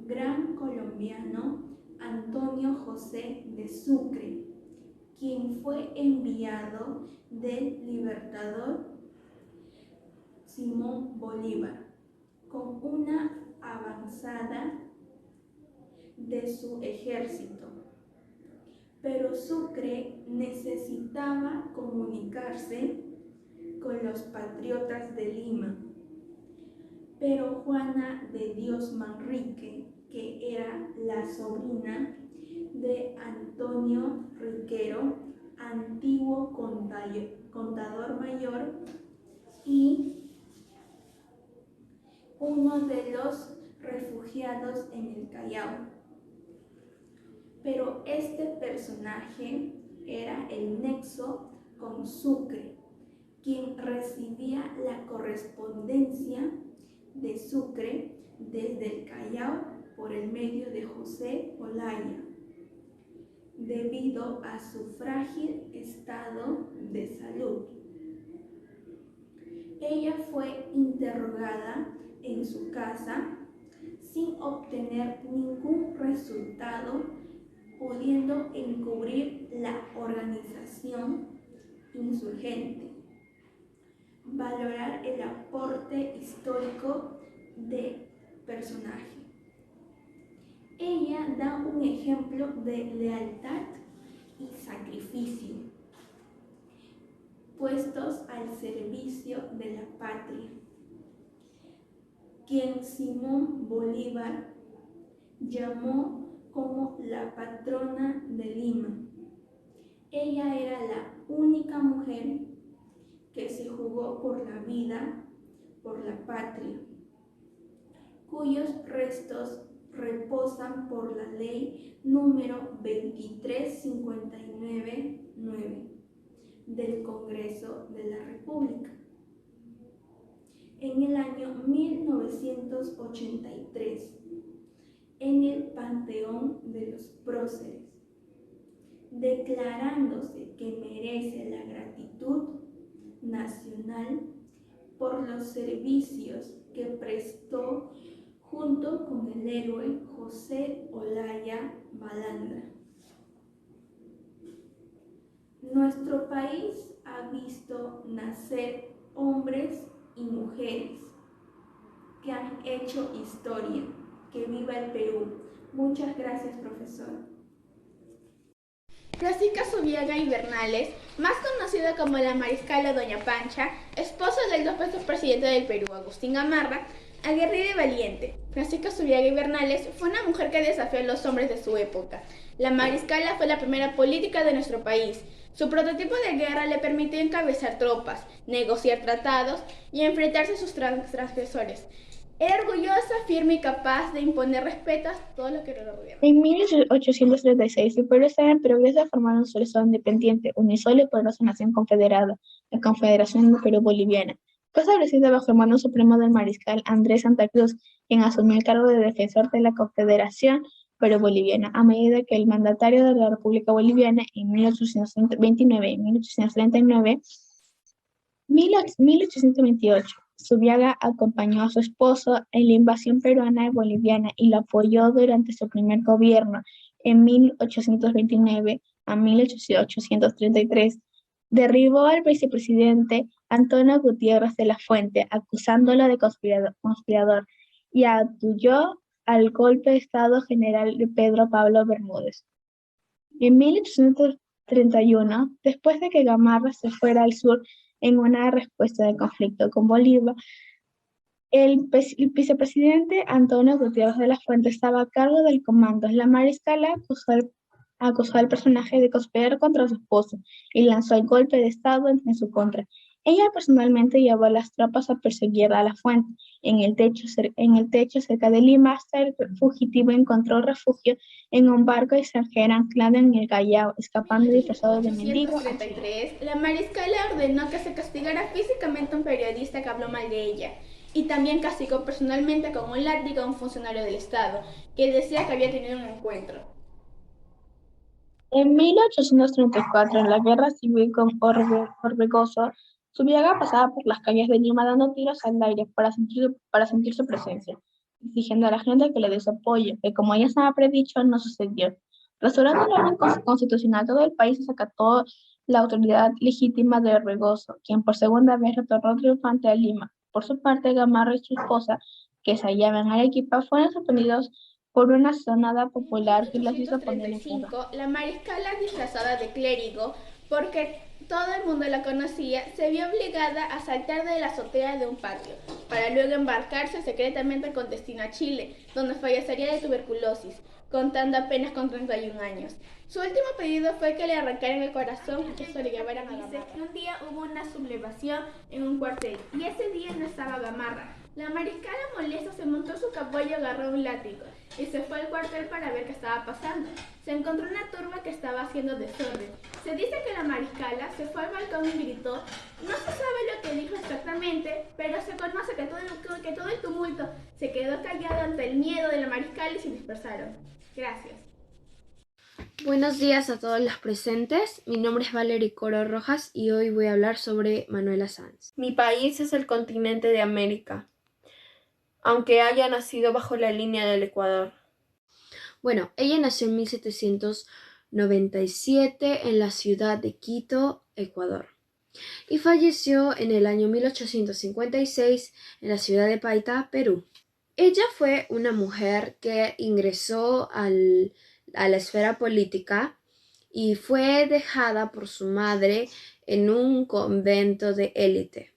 gran colombiano Antonio José de Sucre, quien fue enviado del libertador Simón Bolívar con una avanzada de su ejército. Pero Sucre necesitaba comunicarse con los patriotas de Lima. Pero Juana de Dios Manrique, que era la sobrina de Antonio Riquero, antiguo contador mayor y uno de los refugiados en el Callao. Pero este personaje era el nexo con Sucre, quien recibía la correspondencia de Sucre desde el Callao por el medio de José Olaya, debido a su frágil estado de salud. Ella fue interrogada en su casa sin obtener ningún resultado, pudiendo encubrir la organización insurgente. Valorar el aporte histórico del personaje. Ella da un ejemplo de lealtad y sacrificio, puestos al servicio de la patria, quien Simón Bolívar llamó como la patrona de Lima. Ella era la única mujer que se jugó por la vida, por la patria, cuyos restos reposan por la ley número 23599 del Congreso de la República. En el año 1983, en el Panteón de los Próceres, declarándose que merece la gratitud nacional por los servicios que prestó junto con el héroe José Olaya Balandra. Nuestro país ha visto nacer hombres y mujeres que han hecho historia. Que viva el Perú. Muchas gracias, profesor. Francisca Zubiaga y Bernales, más conocida como la Mariscala Doña Pancha, esposa del dos veces presidente del Perú, Agustín Gamarra, aguerrida y valiente. Francisca Zubiaga y Bernales fue una mujer que desafió a los hombres de su época. La Mariscala fue la primera política de nuestro país. Su prototipo de guerra le permitió encabezar tropas, negociar tratados y enfrentarse a sus transgresores. Era orgullosa, firme y capaz de imponer respeto a todo lo que lo rodeaba. En 1836, el Perú estaba en progreso de formar un solo Estado independiente, una sola y poderosa nación confederada, la Confederación del Perú Boliviana. Fue establecida bajo el mando supremo del mariscal Andrés Santa Cruz, quien asumió el cargo de defensor de la Confederación Perú Boliviana, a medida que el mandatario de la República Boliviana en 1829 y 1828, Zubiaga acompañó a su esposo en la invasión peruana y boliviana y lo apoyó durante su primer gobierno en 1829 a 1833. Derribó al vicepresidente Antonio Gutiérrez de la Fuente, acusándolo de conspirador, y apoyó al golpe de Estado general de Pedro Pablo Bermúdez. En 1831, después de que Gamarra se fuera al sur en una respuesta del conflicto con Bolívar, el vicepresidente Antonio Gutiérrez de la Fuente estaba a cargo del comando. La mariscala acusó al personaje de conspirar contra su esposo y lanzó el golpe de Estado en su contra. Ella personalmente llevó a las tropas a perseguir a la fuente. En el techo cerca de Lima, hasta el fugitivo encontró refugio en un barco extranjero anclado en el Callao, escapando disfrazado de mendigo a Chile. 1833, la mariscala ordenó que se castigara físicamente a un periodista que habló mal de ella, y también castigó personalmente con un látigo a un funcionario del Estado, que decía que había tenido un encuentro. En 1834, en la guerra civil con Orbegoso, Zubiaga pasaba por las calles de Lima dando tiros al aire para sentir su presencia, exigiendo a la gente que le dé su apoyo, que como ya estaba predicho, no sucedió. Restaurando el orden constitucional, todo el país acató la autoridad legítima de Orbegoso, quien por segunda vez retornó triunfante a Lima. Por su parte, Gamarra y su esposa, que se hallaban en Arequipa, fueron sorprendidos por una sonada popular que los hizo poner en fuga. 1835, la mariscala disfrazada de clérigo, porque todo el mundo la conocía, se vio obligada a saltar de la azotea de un patio, para luego embarcarse secretamente con destino a Chile, donde fallecería de tuberculosis, contando apenas con 31 años. Su último pedido fue que le arrancaran el corazón y que se lo llevaran a Gamarra. Un día hubo una sublevación en un cuartel, y ese día no estaba Gamarra. La mariscala molesta se montó su caballo, agarró un látigo y se fue al cuartel para ver qué estaba pasando. Se encontró una turba que estaba haciendo desorden. Se dice que la mariscala se fue al balcón y gritó. No se sabe lo que dijo exactamente, pero se conoce que todo el tumulto se quedó callado ante el miedo de la mariscala y se dispersaron. Gracias. Buenos días a todos los presentes. Mi nombre es Valerie Coro Rojas y hoy voy a hablar sobre Manuela Sáenz. Mi país es el continente de América, aunque haya nacido bajo la línea del Ecuador. Bueno, ella nació en 1797 en la ciudad de Quito, Ecuador, y falleció en el año 1856 en la ciudad de Paita, Perú. Ella fue una mujer que ingresó a la esfera política y fue dejada por su madre en un convento de élite.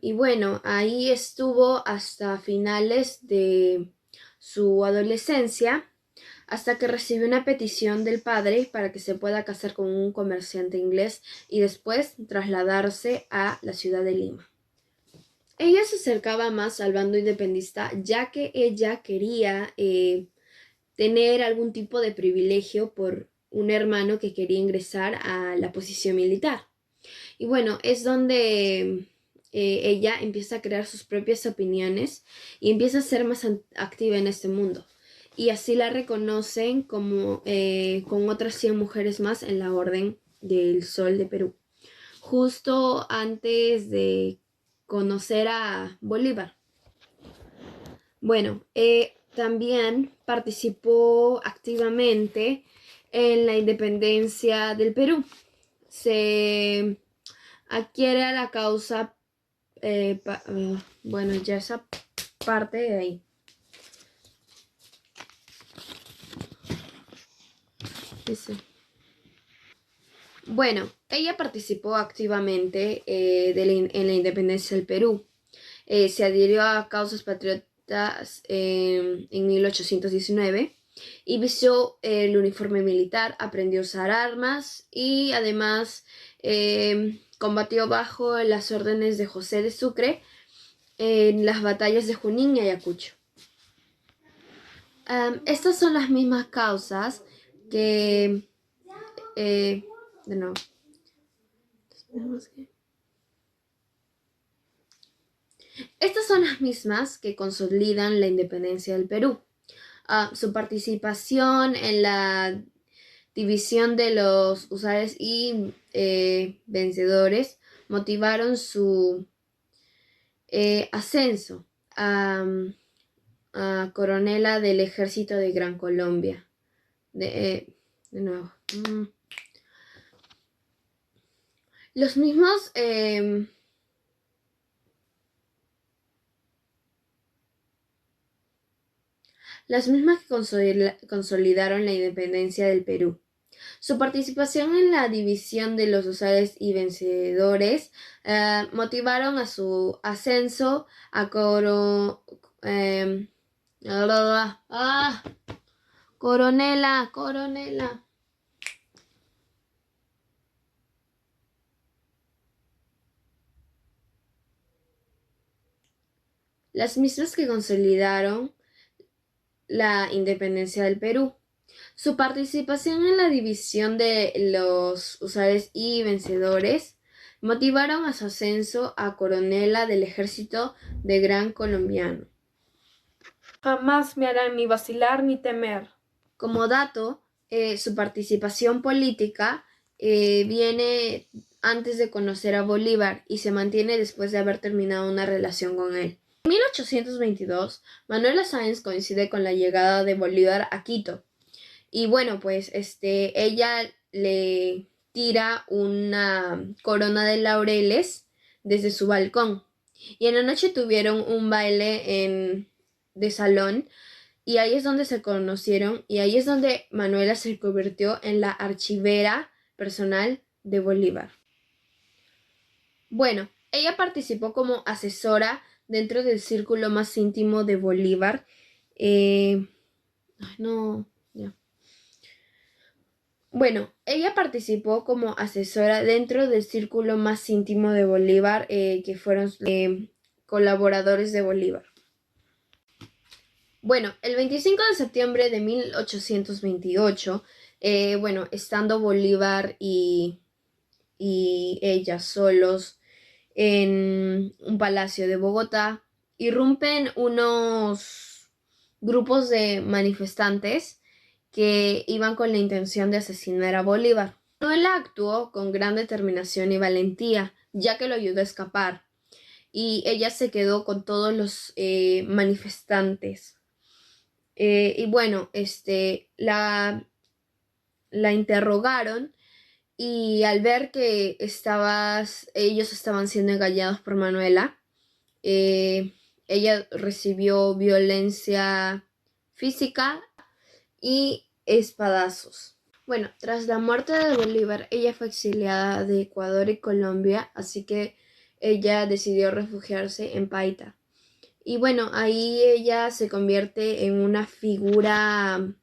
Y bueno, ahí estuvo hasta finales de su adolescencia, hasta que recibió una petición del padre para que se pueda casar con un comerciante inglés y después trasladarse a la ciudad de Lima. Ella se acercaba más al bando independentista, ya que ella quería tener algún tipo de privilegio por un hermano que quería ingresar a la posición militar. Y bueno, es donde ella empieza a crear sus propias opiniones y empieza a ser más activa en este mundo. Y así la reconocen como con otras 100 mujeres más en la Orden del Sol de Perú, justo antes de conocer a Bolívar. Bueno, también participó activamente en la independencia del Perú. Se adquiere a la causa, bueno, ya esa parte de ahí. Bueno, ella participó activamente en la independencia del Perú. Se adhirió a causas patriotas en 1819 y vistió el uniforme militar, aprendió a usar armas y además combatió bajo las órdenes de José de Sucre en las batallas de Junín y Ayacucho. Estas son las mismas causas que... de nuevo. Estas son las mismas que consolidan la independencia del Perú. Su participación en la división de los usuarios y vencedores motivaron su ascenso a coronela del ejército de Gran Colombia. De nuevo. Los mismos las mismas que consolidaron la independencia del Perú. Su participación en la división de los usuarios y vencedores motivaron a su ascenso a coronela. las mismas que consolidaron la independencia del Perú. Su participación en la división de los usuarios y vencedores motivaron a su ascenso a coronela del ejército de Gran Colombiano. Jamás me harán ni vacilar ni temer. Como dato, su participación política viene antes de conocer a Bolívar y se mantiene después de haber terminado una relación con él. En 1822, Manuela Sáenz coincide con la llegada de Bolívar a Quito. Y bueno, pues ella le tira una corona de laureles desde su balcón. Y en la noche tuvieron un baile de salón. Y ahí es donde se conocieron y ahí es donde Manuela se convirtió en la archivera personal de Bolívar. Bueno, ella participó como asesora dentro del círculo más íntimo de Bolívar. Bueno, ella participó como asesora dentro del círculo más íntimo de Bolívar, que fueron colaboradores de Bolívar. Bueno, el 25 de septiembre de 1828, estando Bolívar y ella solos en un palacio de Bogotá, irrumpen unos grupos de manifestantes que iban con la intención de asesinar a Bolívar. Manuela actuó con gran determinación y valentía, ya que lo ayudó a escapar, y ella se quedó con todos los manifestantes. La interrogaron y al ver que ellos estaban siendo engañados por Manuela, ella recibió violencia física y espadazos. Bueno, tras la muerte de Bolívar, ella fue exiliada de Ecuador y Colombia, así que ella decidió refugiarse en Paita. Y bueno, ahí ella se convierte en una figura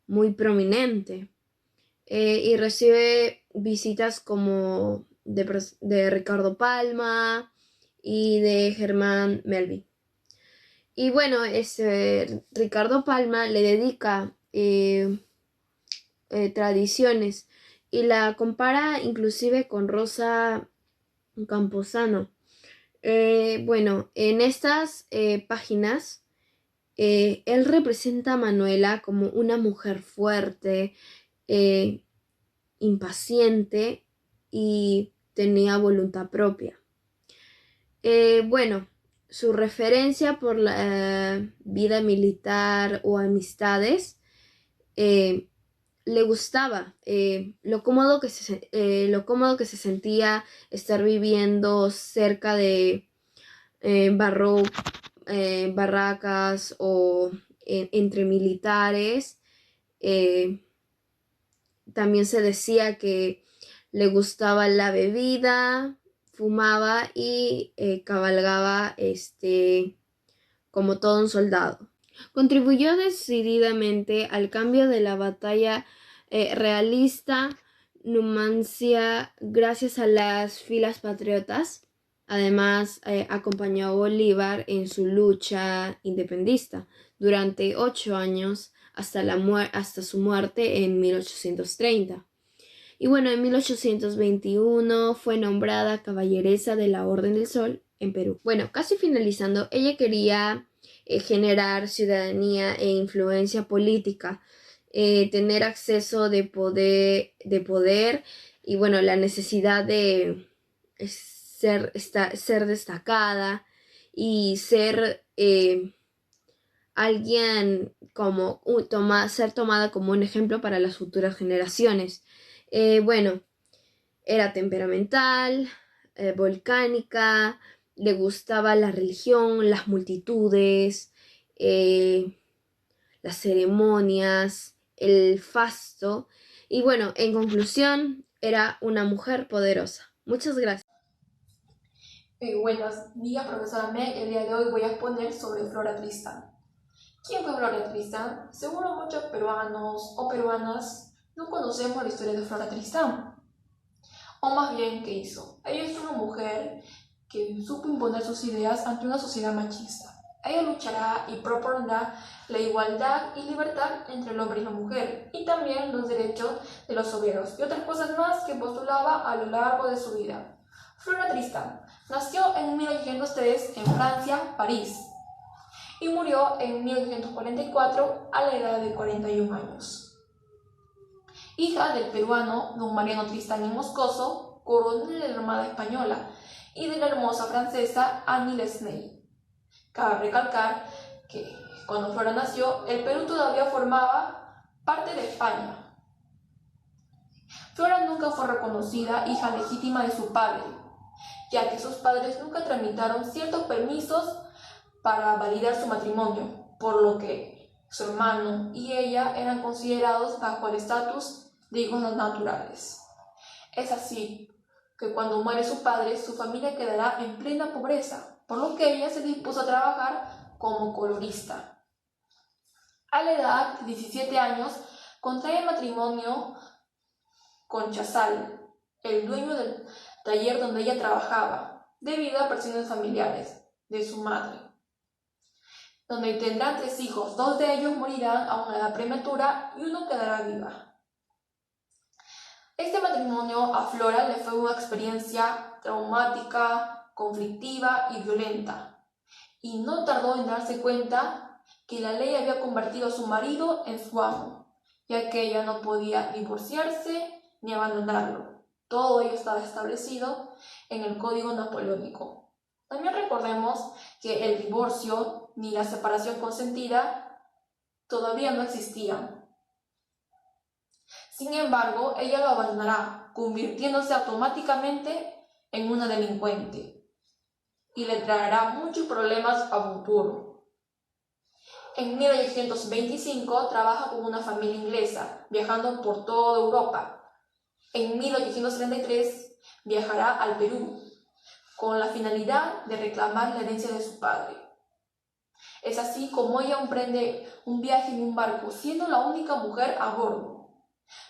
muy prominente y recibe visitas como de Ricardo Palma y de Germán Melville. Y bueno, Ricardo Palma le dedica tradiciones y la compara inclusive con Rosa Camposano. En estas páginas, él representa a Manuela como una mujer fuerte, impaciente y tenía voluntad propia. Su referencia por la vida militar o amistades le gustaba lo cómodo que se sentía estar viviendo cerca de barracas o entre militares. También se decía que le gustaba la bebida, fumaba y cabalgaba como todo un soldado. Contribuyó decididamente al cambio de la batalla realista Numancia gracias a las filas patriotas. Además, acompañó a Bolívar en su lucha independentista durante 8 años hasta su muerte en 1830. Y bueno, en 1821 fue nombrada caballeresa de la Orden del Sol en Perú. Bueno, casi finalizando, ella quería generar ciudadanía e influencia política, tener acceso de poder y bueno, la necesidad de ser destacada y ser alguien ser tomada como un ejemplo para las futuras generaciones. Era temperamental, volcánica, le gustaba la religión, las multitudes, las ceremonias, el fasto. Y bueno, en conclusión, era una mujer poderosa. Muchas gracias. Buenos días, profesora May. El día de hoy voy a exponer sobre Flora Tristán. ¿Quién fue Flora Tristán? Seguro muchos peruanos o peruanas no conocemos la historia de Flora Tristán. O más bien, ¿qué hizo? Ella es una mujer que supo imponer sus ideas ante una sociedad machista. Ella luchará y propondrá la igualdad y libertad entre el hombre y la mujer, y también los derechos de los obreros, y otras cosas más que postulaba a lo largo de su vida. Flora Tristan nació en 1803 en Francia, París, y murió en 1844 a la edad de 41 años. Hija del peruano don Mariano Tristán y Moscoso, coronel de la Armada Española, y de la hermosa francesa Annie Lesney. Cabe recalcar que cuando Flora nació, el Perú todavía formaba parte de España. Flora nunca fue reconocida hija legítima de su padre, ya que sus padres nunca tramitaron ciertos permisos para validar su matrimonio, por lo que su hermano y ella eran considerados bajo el estatus de hijos naturales. Es así que cuando muere su padre, su familia quedará en plena pobreza, por lo que ella se dispuso a trabajar como colorista. A la edad de 17 años, contrae matrimonio con Chazal, el dueño del taller donde ella trabajaba, debido a presiones familiares de su madre, donde tendrán 3 hijos. 2 de ellos morirán a una edad prematura y uno quedará viva. Este matrimonio a Flora le fue una experiencia traumática, conflictiva y violenta, y no tardó en darse cuenta que la ley había convertido a su marido en su amo, ya que ella no podía divorciarse ni abandonarlo. Todo ello estaba establecido en el Código Napoleónico. También recordemos que el divorcio ni la separación consentida todavía no existían. Sin embargo, ella lo abandonará, convirtiéndose automáticamente en una delincuente, y le traerá muchos problemas a futuro. En 1825 trabaja con una familia inglesa, viajando por toda Europa. En 1833 viajará al Perú, con la finalidad de reclamar la herencia de su padre. Es así como ella emprende un viaje en un barco, siendo la única mujer a bordo.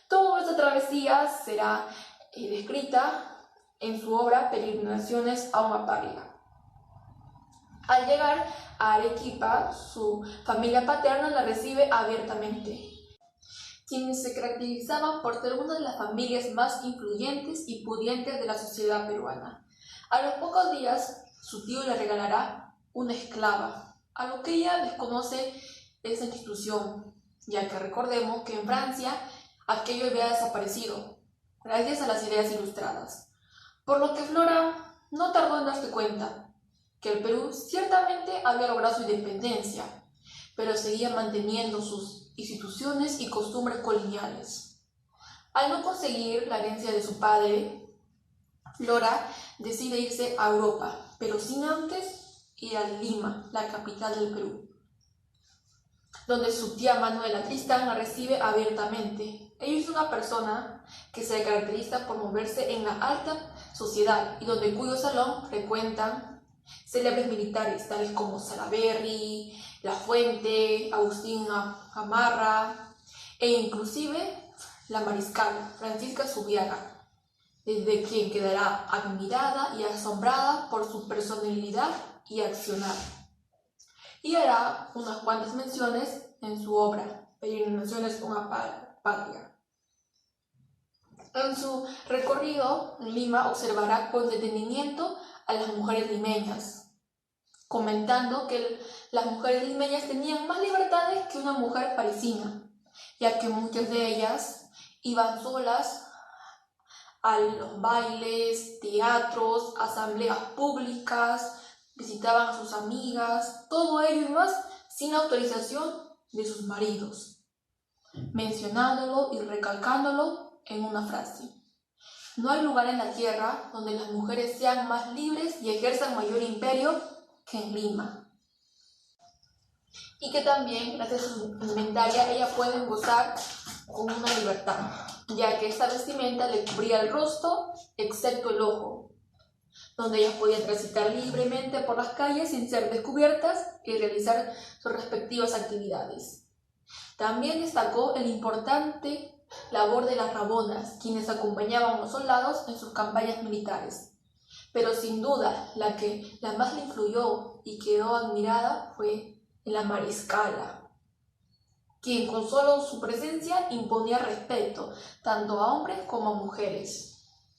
Toda esta travesía será descrita en su obra Peregrinaciones a una paria. Al llegar a Arequipa, su familia paterna la recibe abiertamente, quienes se caracterizaban por ser una de las familias más influyentes y pudientes de la sociedad peruana. A los pocos días, su tío le regalará una esclava, a lo que ella desconoce esa institución, ya que recordemos que en Francia aquello había desaparecido, gracias a las ideas ilustradas. Por lo que Flora no tardó en darse cuenta que el Perú ciertamente había logrado su independencia, pero seguía manteniendo sus instituciones y costumbres coloniales. Al no conseguir la herencia de su padre, Flora decide irse a Europa, pero sin antes ir a Lima, la capital del Perú, donde su tía Manuela Tristán la recibe abiertamente. Ella es una persona que se caracteriza por moverse en la alta sociedad y donde cuyo salón frecuentan célebres militares tales como Salaverry, La Fuente, Agustín Gamarra e inclusive la mariscal Francisca Zubiaga, desde quien quedará admirada y asombrada por su personalidad y accionar. Y hará unas cuantas menciones en su obra Peregrinaciones a una patria. En su recorrido en Lima observará con detenimiento a las mujeres limeñas, comentando que las mujeres limeñas tenían más libertades que una mujer parisina, ya que muchas de ellas iban solas a los bailes, teatros, asambleas públicas, visitaban a sus amigas, todo ello y más sin autorización de sus maridos, mencionándolo y recalcándolo en una frase: no hay lugar en la tierra donde las mujeres sean más libres y ejerzan mayor imperio que en Lima. Y que también, gracias a su indumentaria, ellas pueden gozar con una libertad, ya que esta vestimenta le cubría el rostro, excepto el ojo, donde ellas podían transitar libremente por las calles sin ser descubiertas y realizar sus respectivas actividades. También destacó el importante labor de las rabonas, quienes acompañaban a los soldados en sus campañas militares. Pero sin duda, la que más le influyó y quedó admirada fue la mariscala, quien con solo su presencia imponía respeto tanto a hombres como a mujeres.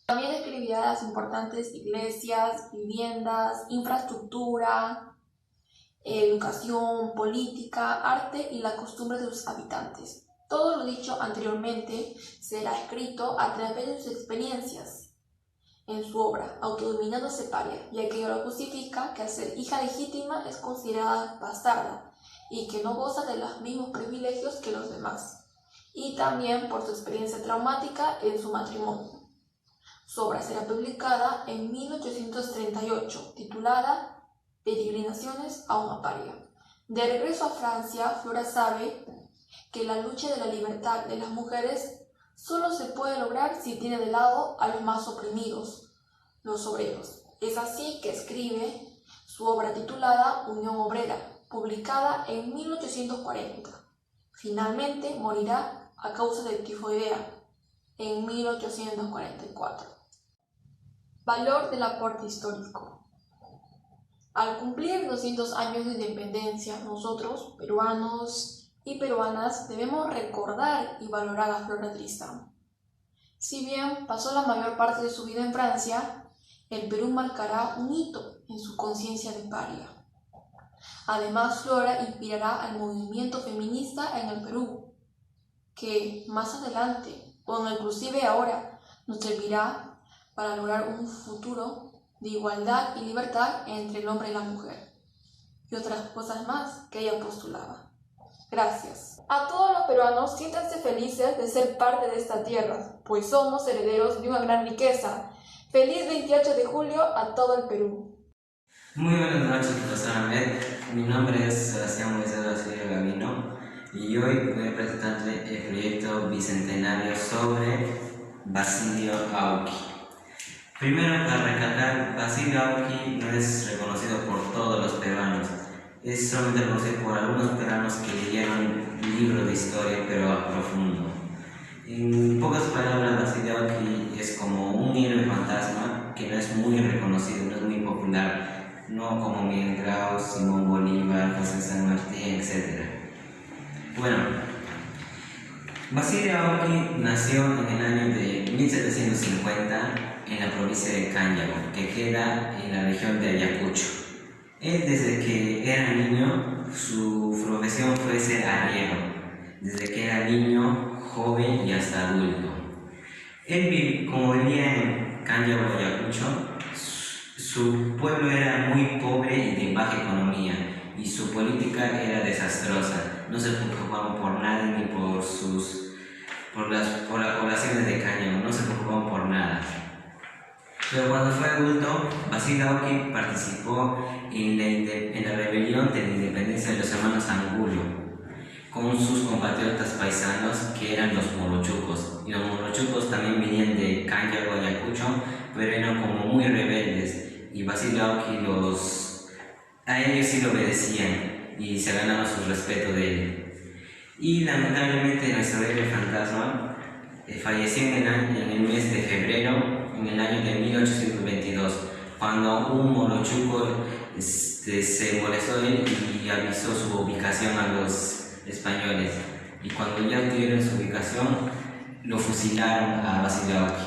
También escribía las importantes iglesias, viviendas, infraestructura, educación, política, arte y la costumbre de sus habitantes. Todo lo dicho anteriormente será escrito a través de sus experiencias en su obra, autodominándose paria, ya que lo justifica que al ser hija legítima es considerada bastarda y que no goza de los mismos privilegios que los demás, y también por su experiencia traumática en su matrimonio. Su obra será publicada en 1838, titulada Peregrinaciones a una paria. De regreso a Francia, Flora sabe que la lucha de la libertad de las mujeres solo se puede lograr si tiene de lado a los más oprimidos, los obreros. Es así que escribe su obra titulada Unión Obrera, publicada en 1840. Finalmente morirá a causa de tifoidea en 1844. Valor del aporte histórico. Al cumplir 200 años de independencia, nosotros, peruanos y peruanas, debemos recordar y valorar a Flora Tristán. Si bien pasó la mayor parte de su vida en Francia, el Perú marcará un hito en su conciencia de paria. Además, Flora inspirará al movimiento feminista en el Perú, que más adelante, o inclusive ahora, nos servirá para lograr un futuro de igualdad y libertad entre el hombre y la mujer, y otras cosas más que ella postulaba. Gracias. A todos los peruanos, siéntanse felices de ser parte de esta tierra, pues somos herederos de una gran riqueza. Feliz 28 de julio a todo el Perú. Muy buenas noches, profesor Ahmed. Mi nombre es Sebastián Moisés Basilio Gavino y hoy voy a presentarle el proyecto bicentenario sobre Basilio Auqui. Primero, para recalcar, Basilio Auqui no es reconocido por todos los peruanos, es solamente reconocido por algunos peruanos que leyeron libros de historia, pero a profundo. En pocas palabras, Basilio Auqui es como un héroe fantasma que no es muy reconocido, no es muy popular, no como Miguel Grau, Simón Bolívar, José San Martín, etc. Bueno, Basilio Auqui nació en el año de 1750 en la provincia de Cáñamo, que queda en la región de Ayacucho. Él, desde que era niño, su profesión fue ser arriero, desde que era niño, joven y hasta adulto. Él, como vivía en Cáñamo, Ayacucho, su pueblo era muy pobre y de baja economía, y su política era desastrosa. No se preocupaban por nada ni por las poblaciones de Cáñamo, no se preocupaban por nada. Pero cuando fue adulto, Basilio Auqui participó en la rebelión de la independencia de los hermanos Angulo, con sus compatriotas paisanos que eran los morochucos. Y los morochucos también venían de Cáñamo, Ayacucho, pero eran como muy rebeldes. Y Basilio Auqui a ellos sí lo obedecían y se ganaron su respeto de él. Y lamentablemente nuestro héroe fantasma falleció en el mes de febrero, en el año de 1822, cuando un morochuco se molestó de él y avisó su ubicación a los españoles. Y cuando ya tuvieron su ubicación, lo fusilaron a Basilio Auqui.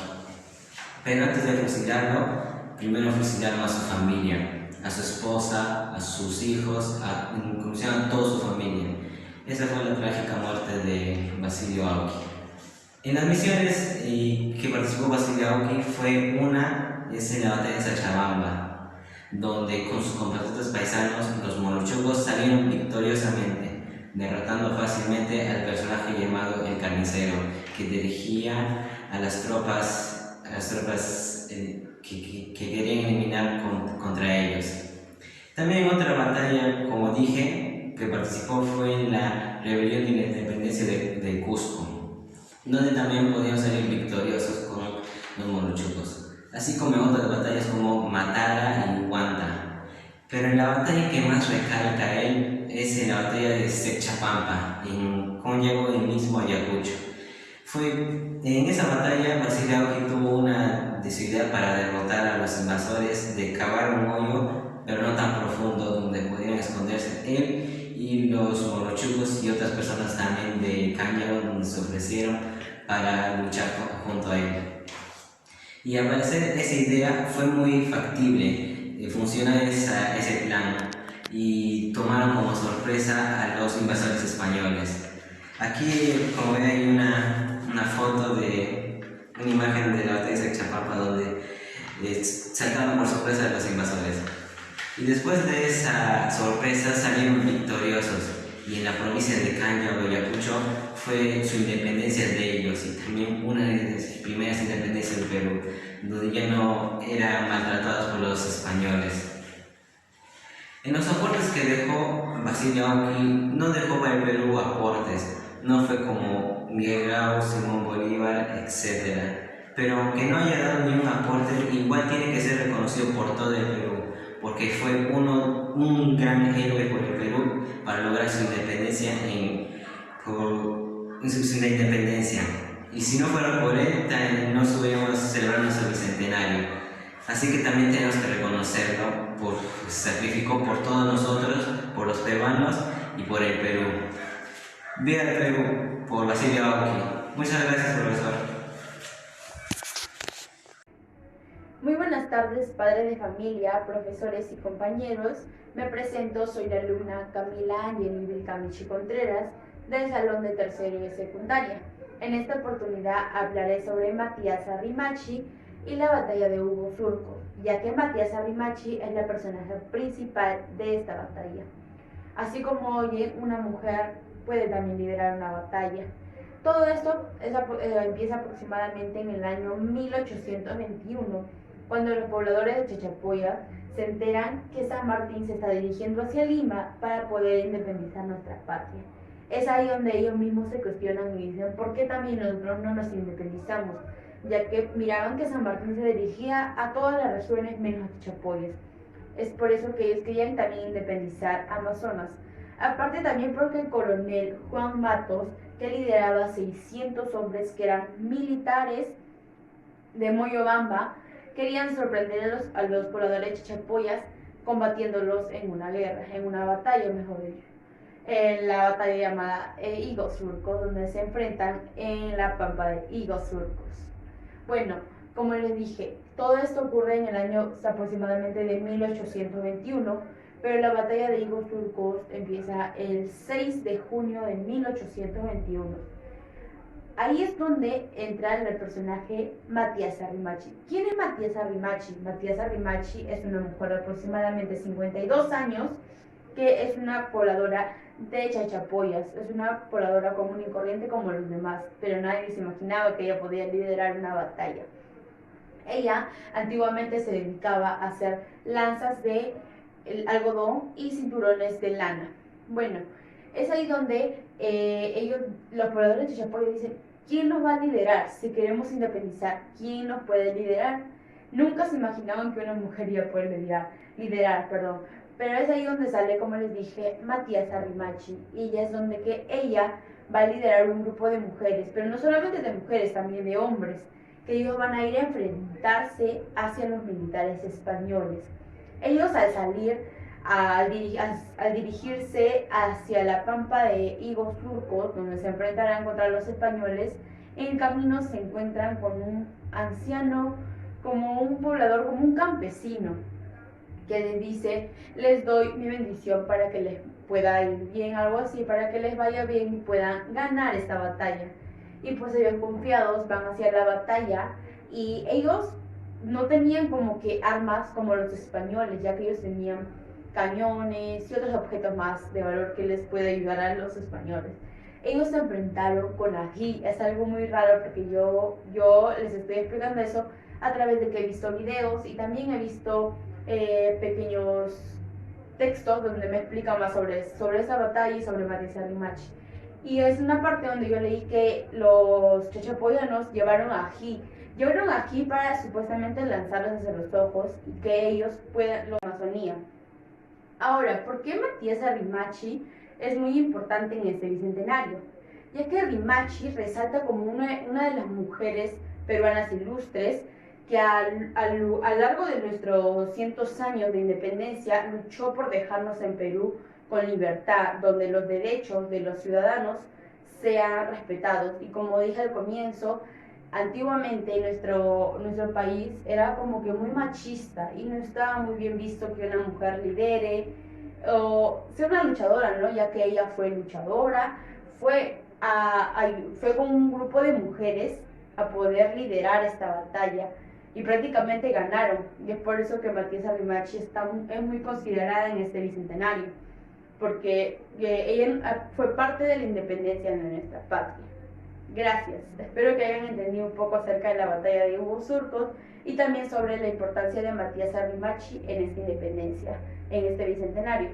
Pero antes de fusilarlo, primero fusilaron a su familia, a su esposa, a sus hijos, inclusive a toda su familia. Esa fue la trágica muerte de Basilio Auqui. En las misiones que participó Basilio Auqui es en la batalla de Sachabamba, donde con sus compatriotas paisanos, los morochucos, salieron victoriosamente, derrotando fácilmente al personaje llamado el Carnicero, que dirigía a las tropas que querían eliminar contra ellos. También otra batalla, como dije, que participó fue en la rebelión de la independencia de Cusco, donde también podían salir victoriosos con los morochucos, así como en otras batallas como Matara y Huanta. Pero en la batalla que más recalca él es en la batalla de Sechapampa, en Cónyago y mismo Ayacucho. En esa batalla Basilio Auqui tuvo una decidida para derrotar a los invasores de cavar un hoyo pero no tan profundo, donde pudieran esconderse él y los morochucos y otras personas también de Cáñaro, donde se ofrecieron para luchar junto a él. Y al parecer esa idea fue muy factible, funciona ese plan, y tomaron como sorpresa a los invasores españoles. Aquí, como ven, hay una foto de una imagen de la batalla de Sacachamapa donde sacaron por sorpresa a los invasores. Y después de esa sorpresa salieron victoriosos, y en la provincia de Caña o Ayacucho fue su independencia de ellos, y también una de las primeras independencias del Perú, donde ya no eran maltratados por los españoles. En los aportes que dejó Basilio Auqui, no dejó para el Perú aportes, no fue como Miguel Grau, Simón Bolívar, etc. Pero aunque no haya dado ni un aporte, igual tiene que ser reconocido por todo el Perú, porque fue un gran héroe por el Perú para lograr su independencia y si no fuera por él, no estuviéramos celebrando nuestro bicentenario. Así que también tenemos que reconocerlo, se sacrificó por todos nosotros, por los peruanos y por el Perú. Viva el Perú, por Basilio Auqui. Muchas gracias, profesor. Muy buenas tardes, padres de familia, profesores y compañeros. Me presento, soy la alumna Camila Angeli Vilcamichi Contreras, del Salón de Tercero y Secundaria. En esta oportunidad hablaré sobre Matías Arrimachi y la batalla de Hugo Surco, ya que Matías Arrimachi es la personaje principal de esta batalla. Así como oyen, una mujer puede también liderar una batalla. Todo esto empieza aproximadamente en el año 1821, cuando los pobladores de Chachapoyas se enteran que San Martín se está dirigiendo hacia Lima para poder independizar nuestra patria. Es ahí donde ellos mismos se cuestionan y dicen, ¿por qué también nosotros no nos independizamos? Ya que miraban que San Martín se dirigía a todas las regiones menos a Chachapoyas. Es por eso que ellos querían también independizar Amazonas. Aparte también porque el coronel Juan Matos, que lideraba 600 hombres que eran militares de Moyobamba, querían sorprender a los pobladores de Chachapoyas combatiéndolos en una guerra, en una batalla, mejor dicho. En la batalla llamada Higos Surcos, donde se enfrentan en la pampa de Higos Surcos. Bueno, como les dije, todo esto ocurre en el año aproximadamente de 1821, pero la batalla de Higos Surcos empieza el 6 de junio de 1821. Ahí es donde entra el personaje Matías Arrimachi. ¿Quién es Matías Arrimachi? Matías Arrimachi es una mujer de aproximadamente 52 años, que es una pobladora de Chachapoyas, es una pobladora común y corriente como los demás, pero nadie se imaginaba que ella podía liderar una batalla. Ella antiguamente se dedicaba a hacer lanzas de algodón y cinturones de lana. Bueno, es ahí donde los pobladores de Chachapoyas dicen, ¿quién nos va a liderar? Si queremos independizar, ¿quién nos puede liderar? Nunca se imaginaban que una mujer iba a poder liderar. Pero es ahí donde sale, como les dije, Matías Arrimachi, y ya es donde que ella va a liderar un grupo de mujeres, pero no solamente de mujeres, también de hombres, que ellos van a ir a enfrentarse hacia los militares españoles. Ellos al dirigirse hacia la pampa de Higos Surcos, donde se enfrentarán contra los españoles, en camino se encuentran con un anciano, como un poblador, como un campesino, que les dice, les doy mi bendición para que les pueda ir bien, algo así, para que les vaya bien y puedan ganar esta batalla. Y pues ellos confiados van hacia la batalla, y ellos no tenían como que armas como los españoles, ya que ellos tenían cañones y otros objetos más de valor que les puede ayudar a los españoles. Ellos se enfrentaron con ají. Es algo muy raro porque yo les estoy explicando eso a través de que he visto videos y también he visto pequeños textos donde me explican más sobre esa batalla y sobre Matías Arrimachi. Y es una parte donde yo leí que los chachapoyanos llevaron ají para supuestamente lanzarlos hacia los ojos y que ellos puedan la Amazonía. Ahora, ¿por qué Matías Arrimachi es muy importante en este bicentenario? Ya que Arrimachi resalta como una de las mujeres peruanas ilustres que a lo largo de nuestros cientos años de independencia luchó por dejarnos en Perú con libertad, donde los derechos de los ciudadanos sean respetados. Y como dije al comienzo, antiguamente nuestro país era como que muy machista y no estaba muy bien visto que una mujer lidere o sea una luchadora, ¿no? Ya que ella fue luchadora, fue con un grupo de mujeres a poder liderar esta batalla y prácticamente ganaron. Y es por eso que Matías Arrimachi es muy considerada en este bicentenario, porque ella fue parte de la independencia de nuestra patria. Gracias. Espero que hayan entendido un poco acerca de la batalla de Hugo Surcos y también sobre la importancia de Matías Arrimachi en esta independencia, en este bicentenario.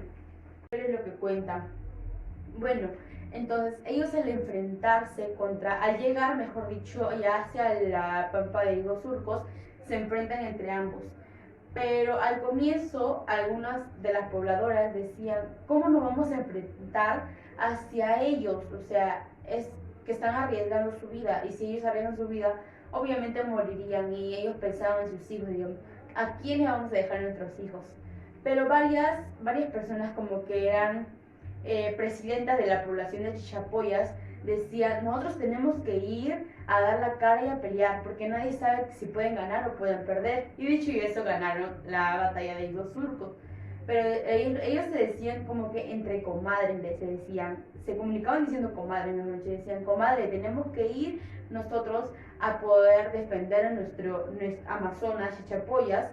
Es lo que cuentan. Bueno, entonces ellos al enfrentarse al llegar, mejor dicho, ya hacia la pampa de Hugo Surcos, se enfrentan entre ambos. Pero al comienzo, algunas de las pobladoras decían, ¿cómo nos vamos a enfrentar hacia ellos? O sea, es que están arriesgando su vida, y si ellos arriesgan su vida, obviamente morirían, y ellos pensaban en sus hijos, digo, ¿a quiénes vamos a dejar a nuestros hijos? Pero varias personas como que eran presidentas de la población de Chachapoyas decían, nosotros tenemos que ir a dar la cara y a pelear, porque nadie sabe si pueden ganar o pueden perder. Y dicho y eso, ganaron la batalla de Hugo Surcos. Pero ellos se decían como que entre comadres, se comunicaban diciendo comadre en la noche, decían, comadre, tenemos que ir nosotros a poder defender a nuestro Amazonas, Chachapoyas.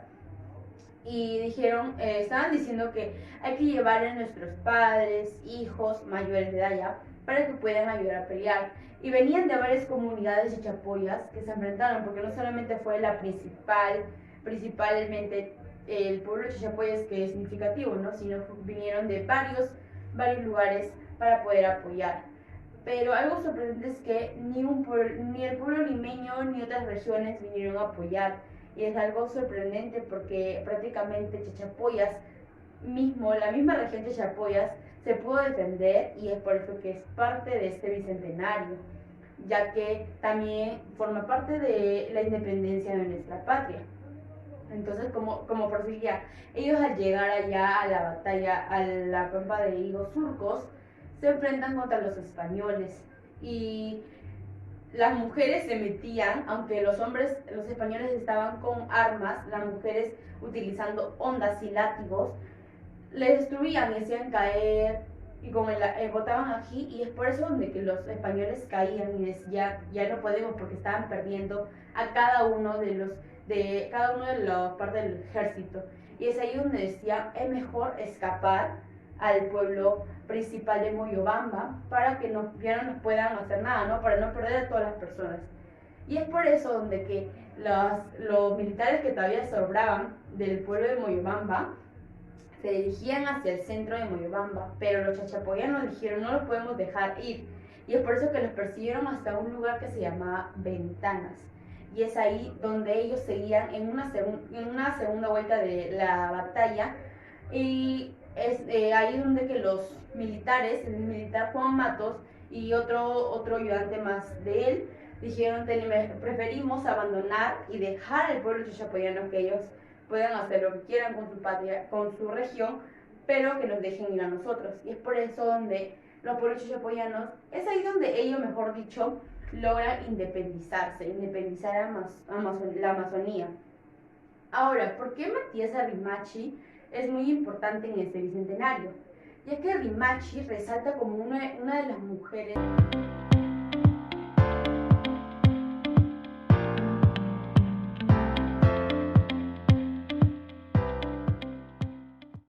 Y dijeron, estaban diciendo que hay que llevar a nuestros padres, hijos mayores de edad ya, para que puedan ayudar a pelear. Y venían de varias comunidades chichapoyas que se enfrentaron, porque no solamente fue la principalmente el pueblo de Chachapoyas, que es significativo, ¿no? Sino vinieron de varios lugares para poder apoyar. Pero algo sorprendente es que ni el pueblo limeño ni otras regiones vinieron a apoyar. Y es algo sorprendente porque prácticamente Chachapoyas la misma región de Chachapoyas se pudo defender, y es por eso que es parte de este bicentenario, ya que también forma parte de la independencia de nuestra patria. Entonces, como proseguía, ellos al llegar allá a la batalla, a la pampa de Hugo Surcos, se enfrentan contra los españoles, y las mujeres se metían, aunque los españoles estaban con armas, las mujeres utilizando hondas y látigos, les destruían, les hacían caer, y botaban ají, y es por eso donde que los españoles caían y decían, ya no podemos, porque estaban perdiendo a cada uno de las partes del ejército. Y es ahí donde decía, es mejor escapar al pueblo principal de Moyobamba para que ya no nos puedan hacer nada, ¿no? Para no perder a todas las personas. Y es por eso donde que los militares que todavía sobraban del pueblo de Moyobamba se dirigían hacia el centro de Moyobamba, pero los chachapoyanos dijeron, no los podemos dejar ir. Y es por eso que los persiguieron hasta un lugar que se llamaba Ventanas. Y es ahí donde ellos seguían en una segunda vuelta de la batalla. Y es ahí donde que los militares, el militar Juan Matos y otro ayudante más de él, dijeron, preferimos abandonar y dejar al pueblo chachapoyano que ellos puedan hacer lo que quieran con su patria, con su región, pero que nos dejen ir a nosotros. Y es por eso donde los pueblos chachapoyanos, es ahí donde ellos, mejor dicho, logran independizar la Amazonía. Ahora, ¿por qué Matías Arrimachi es muy importante en este bicentenario? Ya que Arrimachi resalta como una de las mujeres